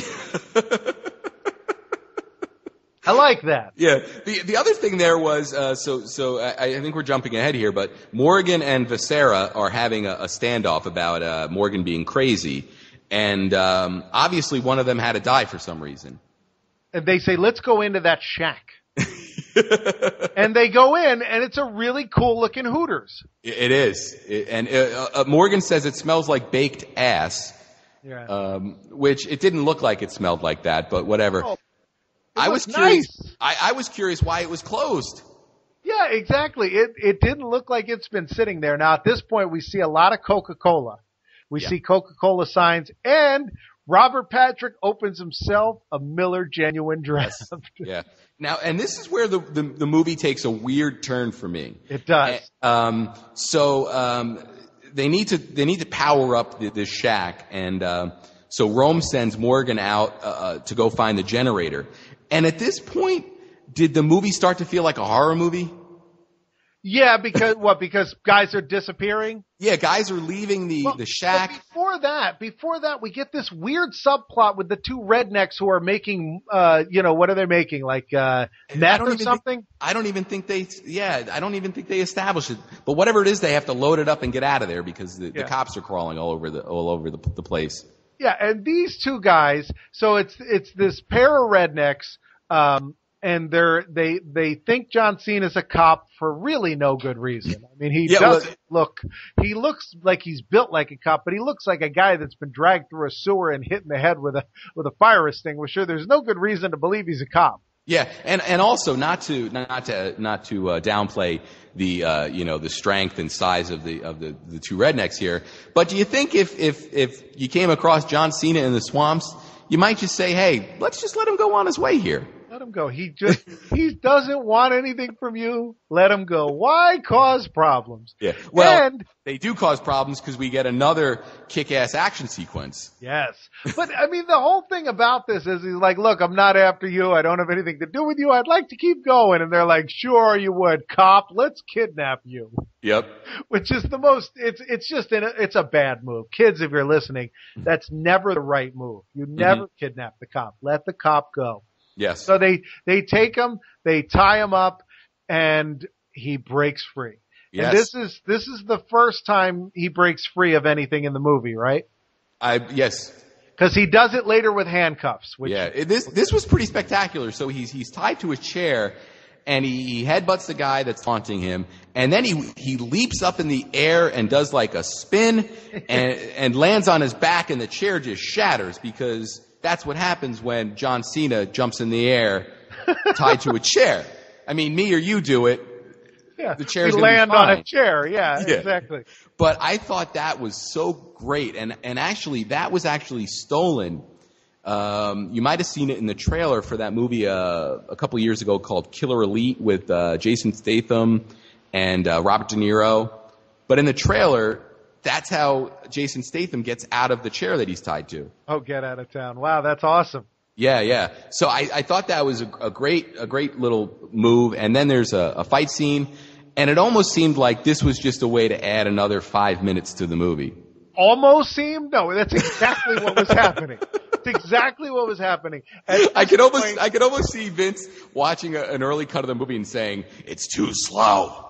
I like that. Yeah. The other thing there was, so I think we're jumping ahead here, but Morgan and Viscera are having a standoff about Morgan being crazy. And obviously one of them had to die for some reason. And they say, let's go into that shack. And they go in, and it's a really cool-looking Hooters. It is. Morgan says it smells like baked ass, which it didn't look like it smelled like that, but whatever. Oh. I was curious. Nice. I was curious why it was closed. Yeah, exactly. It didn't look like it's been sitting there. Now, at this point, we see a lot of Coca-Cola. We see Coca-Cola signs, and Robert Patrick opens himself a Miller Genuine Draft. Yeah. Now, and this is where the movie takes a weird turn for me. It does. They need to power up this shack, and so Rome sends Morgan out to go find the generator. And at this point, did the movie start to feel like a horror movie? Yeah, because what? Because guys are disappearing? Yeah, guys are leaving the shack. But before that, we get this weird subplot with the two rednecks who are making, what are they making? Like, meth or something? I don't even think they establish it. But whatever it is, they have to load it up and get out of there because the cops are crawling all over the place. Yeah, and these two guys, so it's this pair of rednecks, and they think John Cena's a cop for really no good reason. I mean, he looks like he's built like a cop, but he looks like a guy that's been dragged through a sewer and hit in the head with a fire extinguisher. There's no good reason to believe he's a cop. Yeah, and also not to downplay the strength and size of the two rednecks here, but do you think if you came across John Cena in the swamps, you might just say, hey, let's just let him go on his way here? Let him go. He doesn't want anything from you. Let him go. Why cause problems? Yeah. Well, they do cause problems because we get another kick-ass action sequence. Yes. But, I mean, the whole thing about this is he's like, look, I'm not after you. I don't have anything to do with you. I'd like to keep going. And they're like, sure you would, cop. Let's kidnap you. Yep. Which is the most, it's a bad move. Kids, if you're listening, that's never the right move. You never kidnap the cop. Let the cop go. Yes. So they take him, they tie him up, and he breaks free. Yes. And this is the first time he breaks free of anything in the movie, right? Yes. Because he does it later with handcuffs. This was pretty spectacular. So he's tied to a chair, and he headbutts the guy that's taunting him, and then he leaps up in the air and does like a spin, and lands on his back, and the chair just shatters because that's what happens when John Cena jumps in the air tied to a chair. I mean, me or you do it. Yeah, the chair's we land on a chair. Yeah, exactly. But I thought that was so great. And actually, that was actually stolen. You might have seen it in the trailer for that movie a couple years ago called Killer Elite with Jason Statham and Robert De Niro. But in the trailer, that's how Jason Statham gets out of the chair that he's tied to. Oh, get out of town. Wow, that's awesome. Yeah. So I thought that was a great little move. And then there's a fight scene, and it almost seemed like this was just a way to add another 5 minutes to the movie. Almost seemed? No, that's exactly what was happening. It's exactly what was happening. I could almost see Vince watching an early cut of the movie and saying, it's too slow.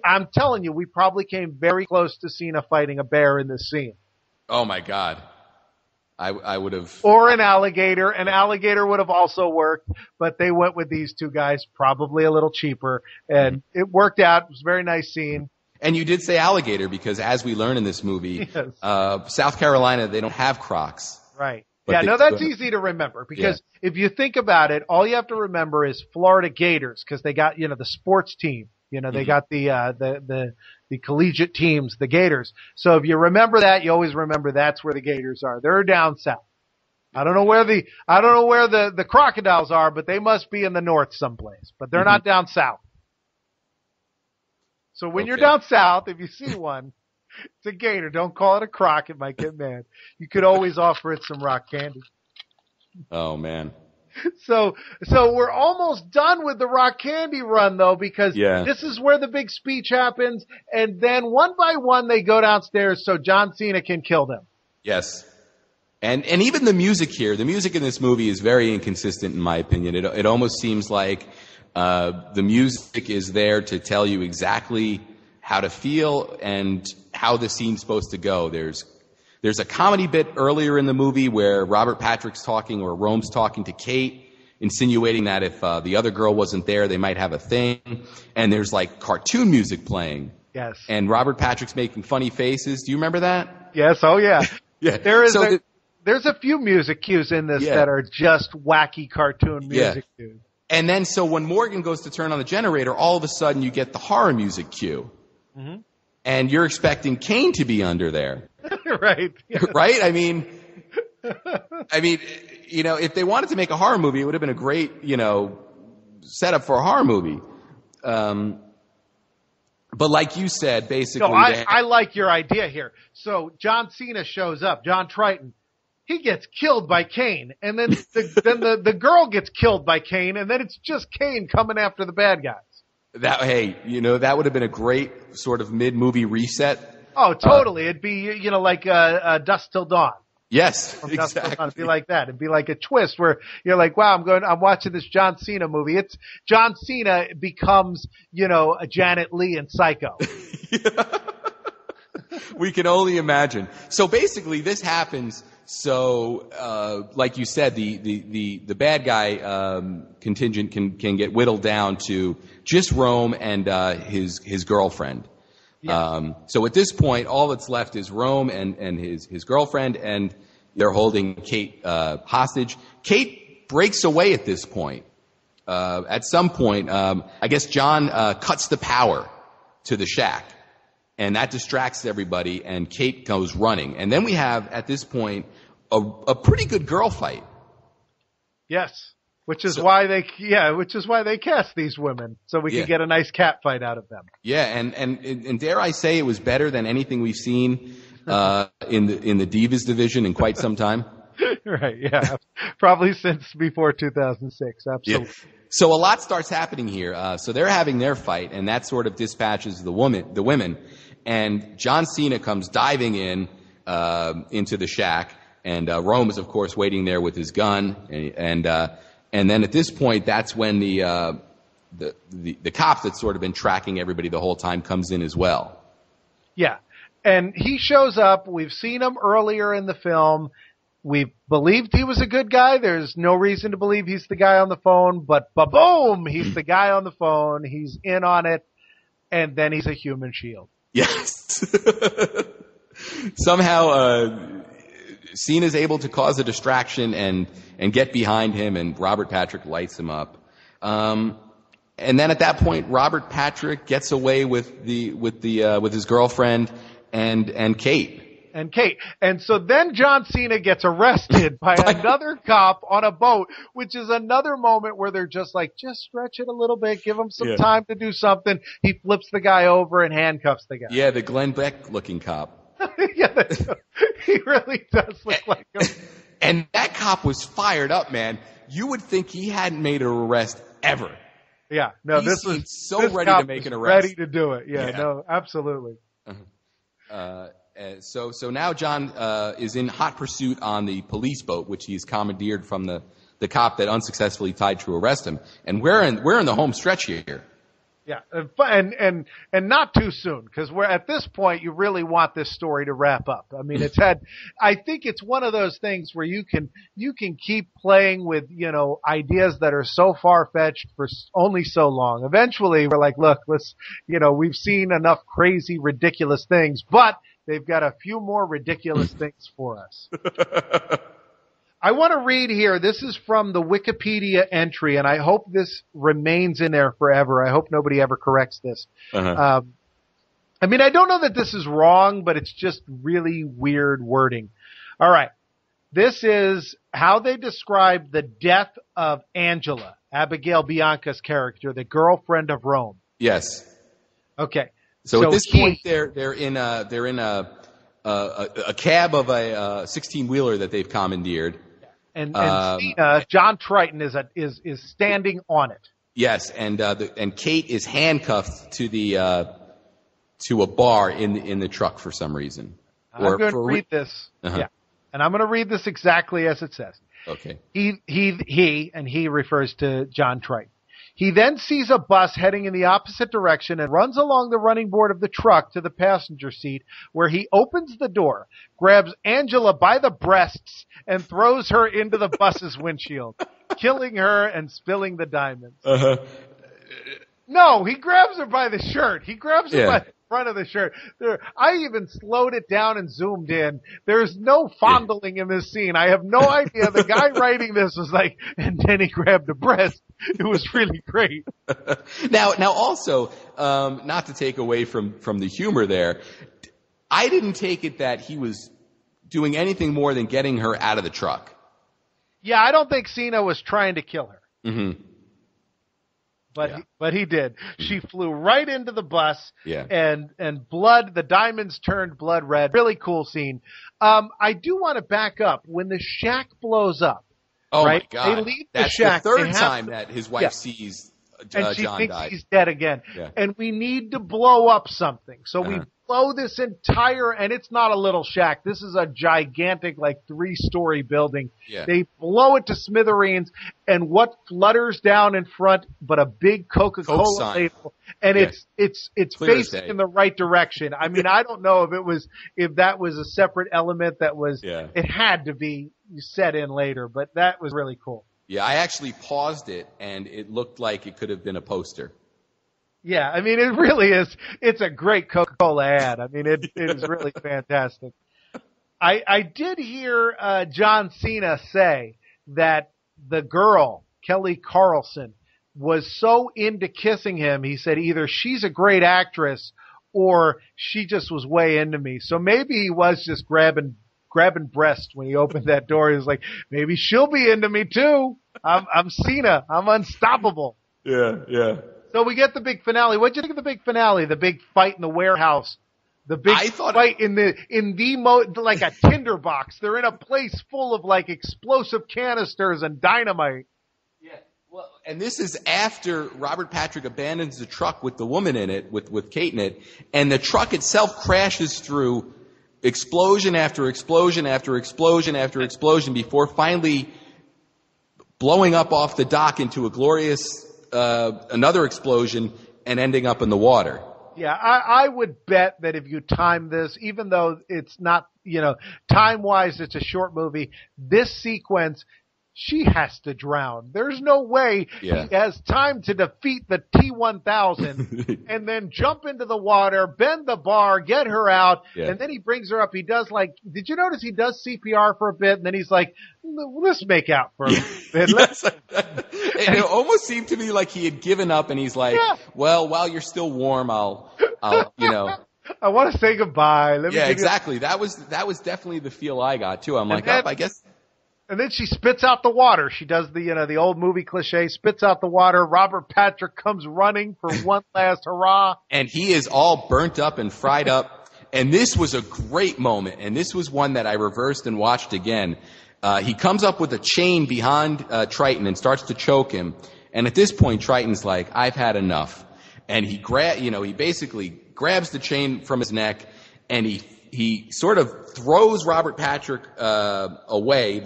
I'm telling you, we probably came very close to Cena fighting a bear in this scene. Oh my God. I would have. Or an alligator. An alligator would have also worked, but they went with these two guys, probably a little cheaper, and it worked out. It was a very nice scene. And you did say alligator because as we learn in this movie, South Carolina, they don't have Crocs. Right. Yeah, no, that's easy to remember because if you think about it, all you have to remember is Florida Gators because they got, the sports team. They got the collegiate teams, the Gators. So if you remember that, you always remember that's where the Gators are. They're down south. I don't know where the crocodiles are, but they must be in the north someplace. But they're not down south. So when you're down south, if you see one, it's a gator. Don't call it a croc. It might get mad. You could always offer it some rock candy. Oh, man. So we're almost done with the rock candy run, though, because this is where the big speech happens. And then one by one, they go downstairs so John Cena can kill them. Yes. And even the music here, the music in this movie is very inconsistent, in my opinion. It almost seems like the music is there to tell you exactly how to feel and how the scene's supposed to go. There's a comedy bit earlier in the movie where Robert Patrick's talking or Rome's talking to Kate, insinuating that if the other girl wasn't there, they might have a thing. And there's like cartoon music playing. Yes. And Robert Patrick's making funny faces. Do you remember that? Yes. Oh, yeah. Yeah. There's a few music cues in this that are just wacky cartoon music cues. And then so when Morgan goes to turn on the generator, all of a sudden you get the horror music cue. Mm-hmm. And you're expecting Kane to be under there. Right. Yeah. Right? I mean, if they wanted to make a horror movie, it would have been a great, setup for a horror movie. But like you said, basically. No, I like your idea here. So John Cena shows up, John Triton. He gets killed by Kane, and then the girl gets killed by Kane, and then it's just Kane coming after the bad guys. That would have been a great sort of mid-movie reset. Oh, totally. It'd be, like Dusk Till Dawn. Yes, From exactly. Dusk Till Dawn. It'd be like that. It'd be like a twist where you're like, wow, I'm watching this John Cena movie. It's John Cena becomes, a Janet Leigh in Psycho. We can only imagine. So basically this happens. So, like you said, the bad guy, contingent can get whittled down to just Rome and, his girlfriend. Yeah. So at this point, all that's left is Rome and his girlfriend, and they're holding Kate, hostage. Kate breaks away at this point. At some point, I guess John, cuts the power to the shack. And that distracts everybody, and Kate goes running. And then we have, at this point, a pretty good girl fight. Yes. Which is why they cast these women, so we can get a nice cat fight out of them. Yeah, and dare I say it was better than anything we've seen in the Divas division in quite some time. Right, yeah. Probably since before 2006, absolutely. Yeah. So a lot starts happening here. So they're having their fight, and that sort of dispatches the women. And John Cena comes diving into the shack, and Rome is, of course, waiting there with his gun. And then at this point, that's when the cop that's sort of been tracking everybody the whole time comes in as well. Yeah, and he shows up. We've seen him earlier in the film. We believed he was a good guy. There's no reason to believe he's the guy on the phone, but ba-boom, he's the guy on the phone. He's in on it, and then he's a human shield. Yes. Somehow, Cena's able to cause a distraction and get behind him, and Robert Patrick lights him up. And then at that point, Robert Patrick gets away with his girlfriend and Kate. And so then John Cena gets arrested by another cop on a boat, which is another moment where they're just like, just stretch it a little bit, give him some time to do something. He flips the guy over and handcuffs the guy. Yeah, the Glenn Beck looking cop. Yeah, he really does look like him. And that cop was fired up, man. You would think he hadn't made an arrest ever. Yeah, no, He this seemed was so ready to make an arrest. Ready to do it. Yeah, no, absolutely. So now John is in hot pursuit on the police boat, which he's commandeered from the cop that unsuccessfully tried to arrest him. And we're in the home stretch here. Yeah, and not too soon, because we're at this point. You really want this story to wrap up. I mean, I think it's one of those things where you can keep playing with ideas that are so far fetched for only so long. Eventually, we're like, look, we've seen enough crazy, ridiculous things, but they've got a few more ridiculous things for us. I want to read here. This is from the Wikipedia entry, and I hope this remains in there forever. I hope nobody ever corrects this. I mean, I don't know that this is wrong, but it's just really weird wording. All right. This is how they describe the death of Angela, Abigail Bianca's character, the girlfriend of Rome. Yes. Okay. So at this point, they're in a cab of a 16-wheeler that they've commandeered. And Cena, John Triton is standing on it. Yes, and Kate is handcuffed to a bar in the truck for some reason. I'm going to read this. Yeah, and I'm going to read this exactly as it says. Okay. He refers to John Triton. He then sees a bus heading in the opposite direction and runs along the running board of the truck to the passenger seat, where he opens the door, grabs Angela by the breasts, and throws her into the bus's windshield, killing her and spilling the diamonds. No, he grabs her by the shirt. He grabs her by the front of the shirt. I even slowed it down and zoomed in. There's no fondling in this scene. I have no idea. The guy writing this was like, and then he grabbed the breast. It was really great. Now also, not to take away from the humor there, I didn't take it that he was doing anything more than getting her out of the truck. Yeah, I don't think Cena was trying to kill her. Mm-hmm. But he did. She flew right into the bus, Yeah. and blood, the diamonds turned blood red. Really cool scene. I do want to back up. When the shack blows up, Oh right? my God. They leave the That's shack. the third time that his wife sees and she John thinks died. he's dead again. Yeah. And we need to blow up something. So we blow this entire, and it's not a little shack. This is a gigantic, like 3-story building. Yeah. They blow it to smithereens, and what flutters down in front but a big Coke Coca-Cola sign. label, and Yeah. it's Clear as facing day. in the right direction. I mean, I don't know if that was a separate element that was. Yeah. It had to be set in later, but that was really cool. Yeah, I actually paused it, and it looked like it could have been a poster. Yeah, I mean, it really is. It's a great Coca-Cola ad. I mean, it is really fantastic. I did hear John Cena say that the girl, Kelly Carlson, was so into kissing him, he said either she's a great actress or she just was way into me. So maybe he was just grabbing breast when he opened that door. He was like, maybe she'll be into me too. I'm Cena. I'm unstoppable. Yeah. So we get the big finale. What'd you think of the big finale? The big fight in the warehouse. The big fight in the like a tinderbox. They're in a place full of like explosive canisters and dynamite. Yeah. Well, and this is after Robert Patrick abandons the truck with the woman in it, with Kate in it, and the truck itself crashes through explosion after explosion after explosion after explosion before finally blowing up off the dock into a glorious another explosion and ending up in the water. Yeah, I would bet that if you time this, even though it's not, time-wise it's a short movie, this sequence, she has to drown. There's no way he has time to defeat the T-1000 and then jump into the water, bend the bar, get her out, and then he brings her up. He does did you notice he does CPR for a bit, and then he's like, let's make out for a bit. It almost seemed to me like he had given up, and he's like, well, while you're still warm, I'll I want to say goodbye. Exactly. That was definitely the feel I got too. I'm like, I guess. And then she spits out the water. She does the old movie cliche, spits out the water. Robert Patrick comes running for one last hurrah. And he is all burnt up and fried up. And this was a great moment. And this was one that I reversed and watched again. He comes up with a chain behind Triton and starts to choke him. And at this point, Triton's like, I've had enough. And he basically grabs the chain from his neck, and he sort of throws Robert Patrick away,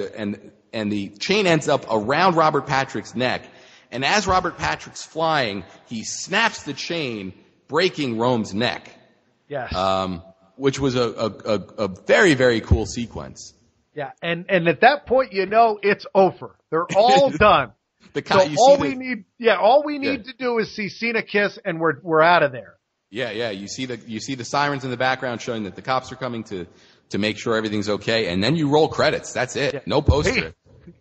and the chain ends up around Robert Patrick's neck. And as Robert Patrick's flying, he snaps the chain, breaking Rome's neck. Yes. Which was a very, very cool sequence. Yeah, and at that point, it's over. They're all done. All we need to do is see Cena kiss, and we're out of there. Yeah. You see the sirens in the background showing that the cops are coming to make sure everything's okay, and then you roll credits. That's it. Yeah. No poster.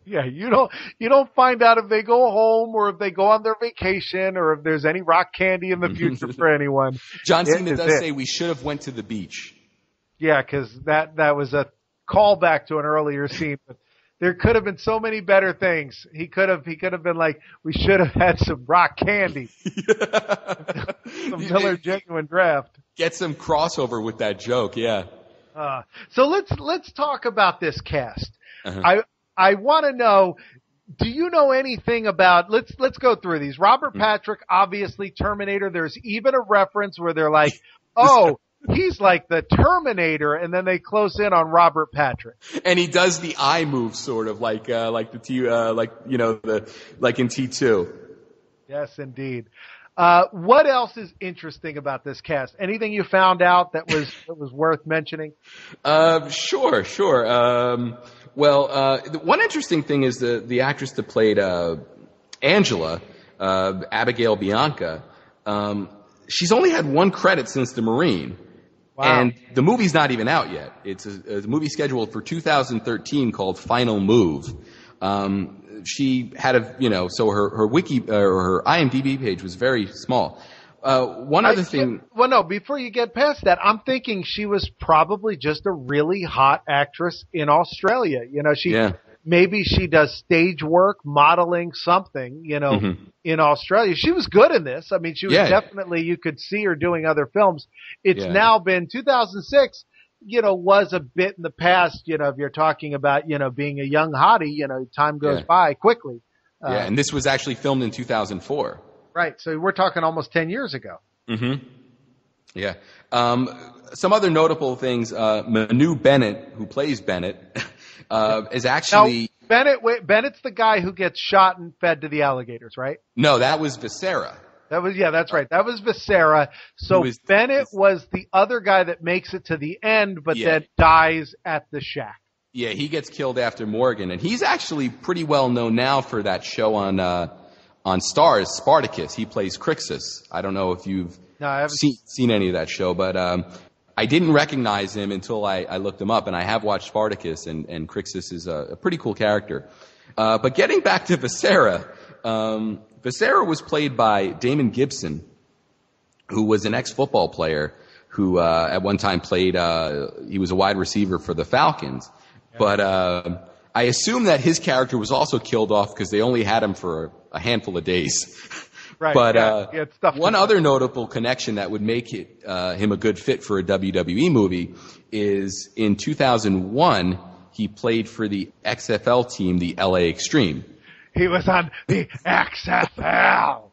Yeah, you don't find out if they go home or if they go on their vacation or if there's any rock candy in the future for anyone. John Cena does say we should have went to the beach. Yeah, because that was a callback to an earlier scene. But there could have been so many better things. He could have been like, we should have had some rock candy. Some Miller Genuine Draft. Get some crossover with that joke, yeah. So let's talk about this cast. I want to know, do you know anything about, let's go through these. Robert Patrick, obviously Terminator. There's even a reference where they're like, oh, he's like the Terminator, and then they close in on Robert Patrick. And he does the eye move sort of like in T2. Yes, indeed. What else is interesting about this cast? Anything you found out that was worth mentioning? Sure. One interesting thing is the actress that played Angela, Abigail Bianca. She's only had one credit since The Marine. Wow. And the movie's not even out yet. It's a movie scheduled for 2013 called Final Move. She had so her wiki or her IMDb page was very small. Other thing. Well, no, before you get past that, I'm thinking she was probably just a really hot actress in Australia. Maybe she does stage work, modeling, something, in Australia. She was good in this. I mean, she was definitely, you could see her doing other films. It's now been 2006, was a bit in the past, if you're talking about, being a young hottie, time goes by quickly. And this was actually filmed in 2004. Right. So we're talking almost 10 years ago. Mm-hmm. Yeah. Some other notable things. Manu Bennett, who plays Bennett, is actually... Now, Bennett's the guy who gets shot and fed to the alligators, right? No, that was Viscera. That's right. That was Viscera. So Bennett was the other guy that makes it to the end, but then dies at the shack. Yeah, he gets killed after Morgan, and he's actually pretty well known now for that show on Starz, Spartacus. He plays Crixus. I don't know if you've seen any of that show, but I didn't recognize him until I looked him up, and I have watched Spartacus, and Crixus is a pretty cool character. But getting back to Viscera, Viscera was played by Damon Gibson, who was an ex-football player who at one time played, he was a wide receiver for the Falcons. But I assume that his character was also killed off because they only had him for a handful of days. Right. But one other notable connection that would make him a good fit for a WWE movie is in 2001, he played for the XFL team, the LA Extreme. He was on the XFL.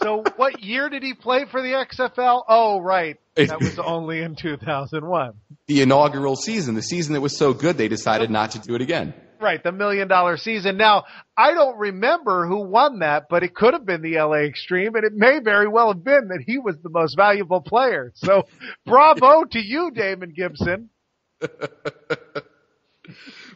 So what year did he play for the XFL? Oh, right. That was only in 2001. The inaugural season, the season that was so good they decided not to do it again. Right, the $1 million season. Now, I don't remember who won that, but it could have been the LA Extreme, and it may very well have been that he was the most valuable player. So, bravo to you, Damon Gibson.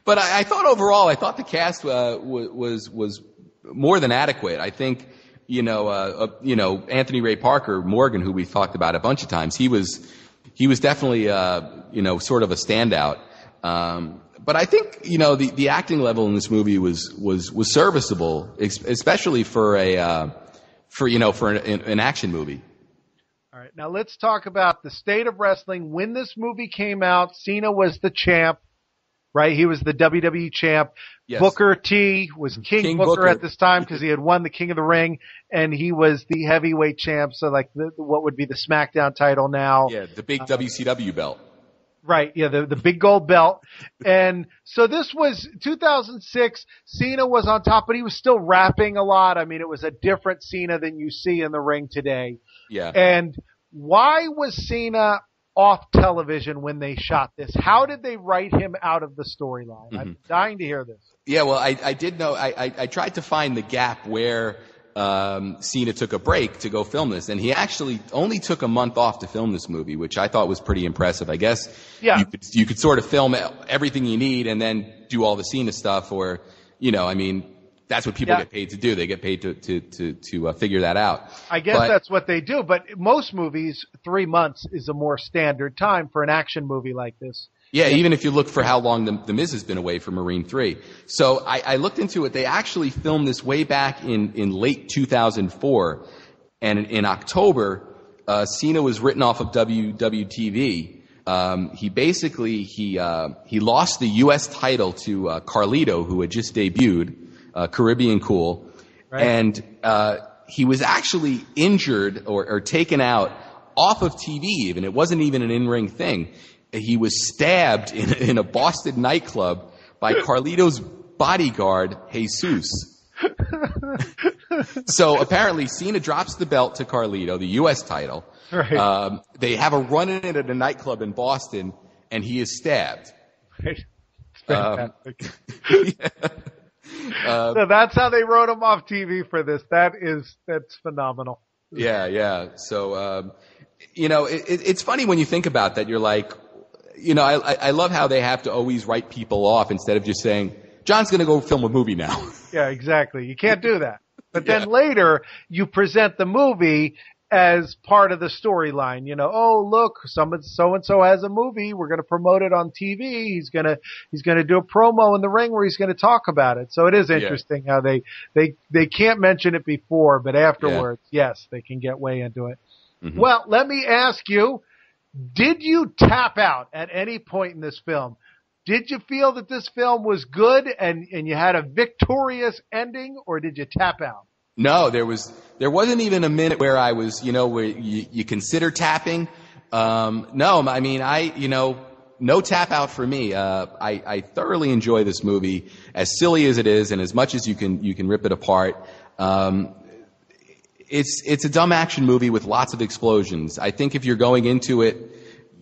But I thought overall, I thought the cast was more than adequate. I think, Anthony Ray Parker, Morgan, who we've talked about a bunch of times, he was definitely, sort of a standout. But I think, the acting level in this movie was serviceable, especially for an action movie. All right. Now let's talk about the state of wrestling. When this movie came out, Cena was the champ, right? He was the WWE champ. Yes. Booker T was King Booker at this time because he had won the King of the Ring, and he was the heavyweight champ. So like what would be the SmackDown title now? Yeah, the big WCW belt. Right, yeah, the big gold belt. And so this was 2006. Cena was on top, but he was still rapping a lot. I mean, it was a different Cena than you see in the ring today. Yeah. And why was Cena off television when they shot this? How did they write him out of the storyline? Mm-hmm. I'm dying to hear this. Yeah, well, I did know. I tried to find the gap where Cena took a break to go film this, and he actually only took a month off to film this movie, which I thought was pretty impressive. I guess you could sort of film everything you need and then do all the Cena stuff, or that's what people get paid to do. They get paid to figure that out. I guess that's what they do, but most movies, 3 months is a more standard time for an action movie like this. Yeah, even if you look for how long the Miz has been away from Marine 3. So I looked into it. They actually filmed this way back in late 2004. And in October, Cena was written off of WWTV. He lost the U.S. title to Carlito, who had just debuted, Caribbean Cool. Right. And he was actually injured or taken out off of TV even. It wasn't even an in-ring thing. He was stabbed in a Boston nightclub by Carlito's bodyguard, Jesus. So apparently Cena drops the belt to Carlito, the U.S. title. Right. They have a run-in at a nightclub in Boston, and he is stabbed. Right. Fantastic. So that's how they wrote him off TV for this. That's phenomenal. Yeah. So, it's funny when you think about that. You're like, I love how they have to always write people off instead of just saying, John's going to go film a movie now. Yeah, exactly. You can't do that. But then later, you present the movie as part of the storyline. Oh, look, so-and-so has a movie. We're going to promote it on TV. He's going to do a promo in the ring where he's going to talk about it. So it is interesting how they can't mention it before, but afterwards, yes, they can get way into it. Mm-hmm. Well, let me ask you, did you tap out at any point in this film? Did you feel that this film was good and you had a victorious ending, or did you tap out? No, there wasn't even a minute where I was, where you consider tapping. No, I mean, no tap out for me. I thoroughly enjoy this movie, as silly as it is, and as much as you can rip it apart. it's a dumb action movie with lots of explosions. I think if you're going into it,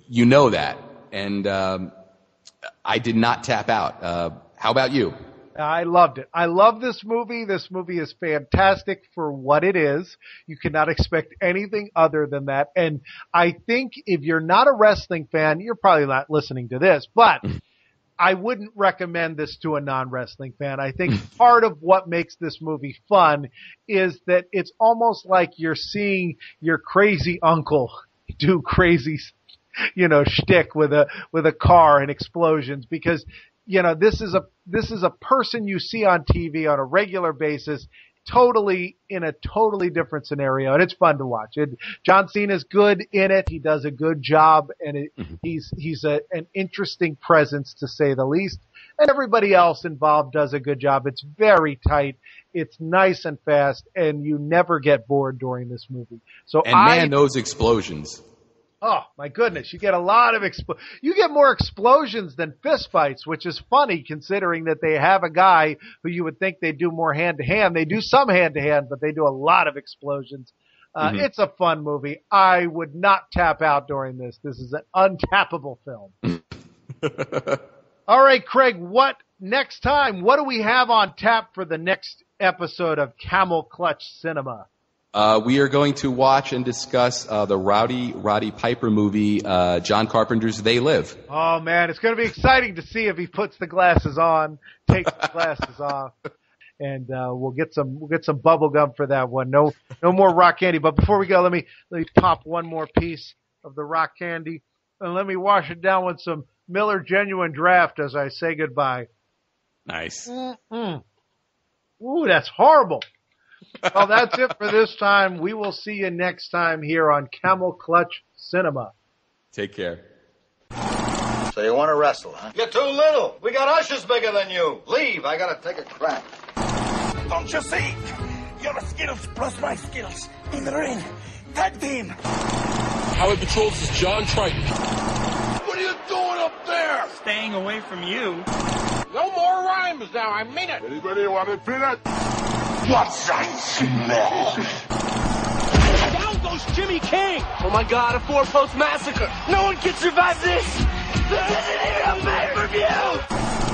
you know that. And I did not tap out. How about you? I loved it. I love this movie. This movie is fantastic for what it is. You cannot expect anything other than that. And I think if you're not a wrestling fan, you're probably not listening to this, but I wouldn't recommend this to a non-wrestling fan. I think part of what makes this movie fun is that it's almost like you're seeing your crazy uncle do crazy, shtick with a car and explosions, because this is a person you see on TV on a regular basis, totally in a totally different scenario, and it's fun to watch. John Cena's good in it. He does a good job, and he's an interesting presence, to say the least. And everybody else involved does a good job. It's very tight. It's nice and fast, and you never get bored during this movie. Those explosions. Oh, my goodness. You get a lot of you get more explosions than fistfights, which is funny considering that they have a guy who you would think they do more hand-to-hand. They do some hand-to-hand, but they do a lot of explosions. It's a fun movie. I would not tap out during this. This is an untappable film. All right, Craig, what next time? What do we have on tap for the next episode of Camel Clutch Cinema? We are going to watch and discuss the Roddy Piper movie, John Carpenter's They Live. Oh man, it's going to be exciting to see if he puts the glasses on, takes the glasses off, and we'll get some bubble gum for that one. No more rock candy. But before we go, let me pop one more piece of the rock candy, and let me wash it down with some Miller Genuine Draft as I say goodbye. Nice. Ooh, that's horrible. Well, that's it for this time. We will see you next time here on Camel Clutch Cinema. Take care. So you want to wrestle, huh? You're too little. We got ushers bigger than you. Leave. I got to take a crack. Don't you see? Your skills plus my skills in the ring. Tag team. Highway Patrol, this is John Triton. What are you doing up there? Staying away from you. No more rhymes now. I mean it. Anybody want to finish? What's I smell? Down goes Jimmy King. Oh my God, a 4-post massacre. No one can survive this. There isn't even a pay-per-view.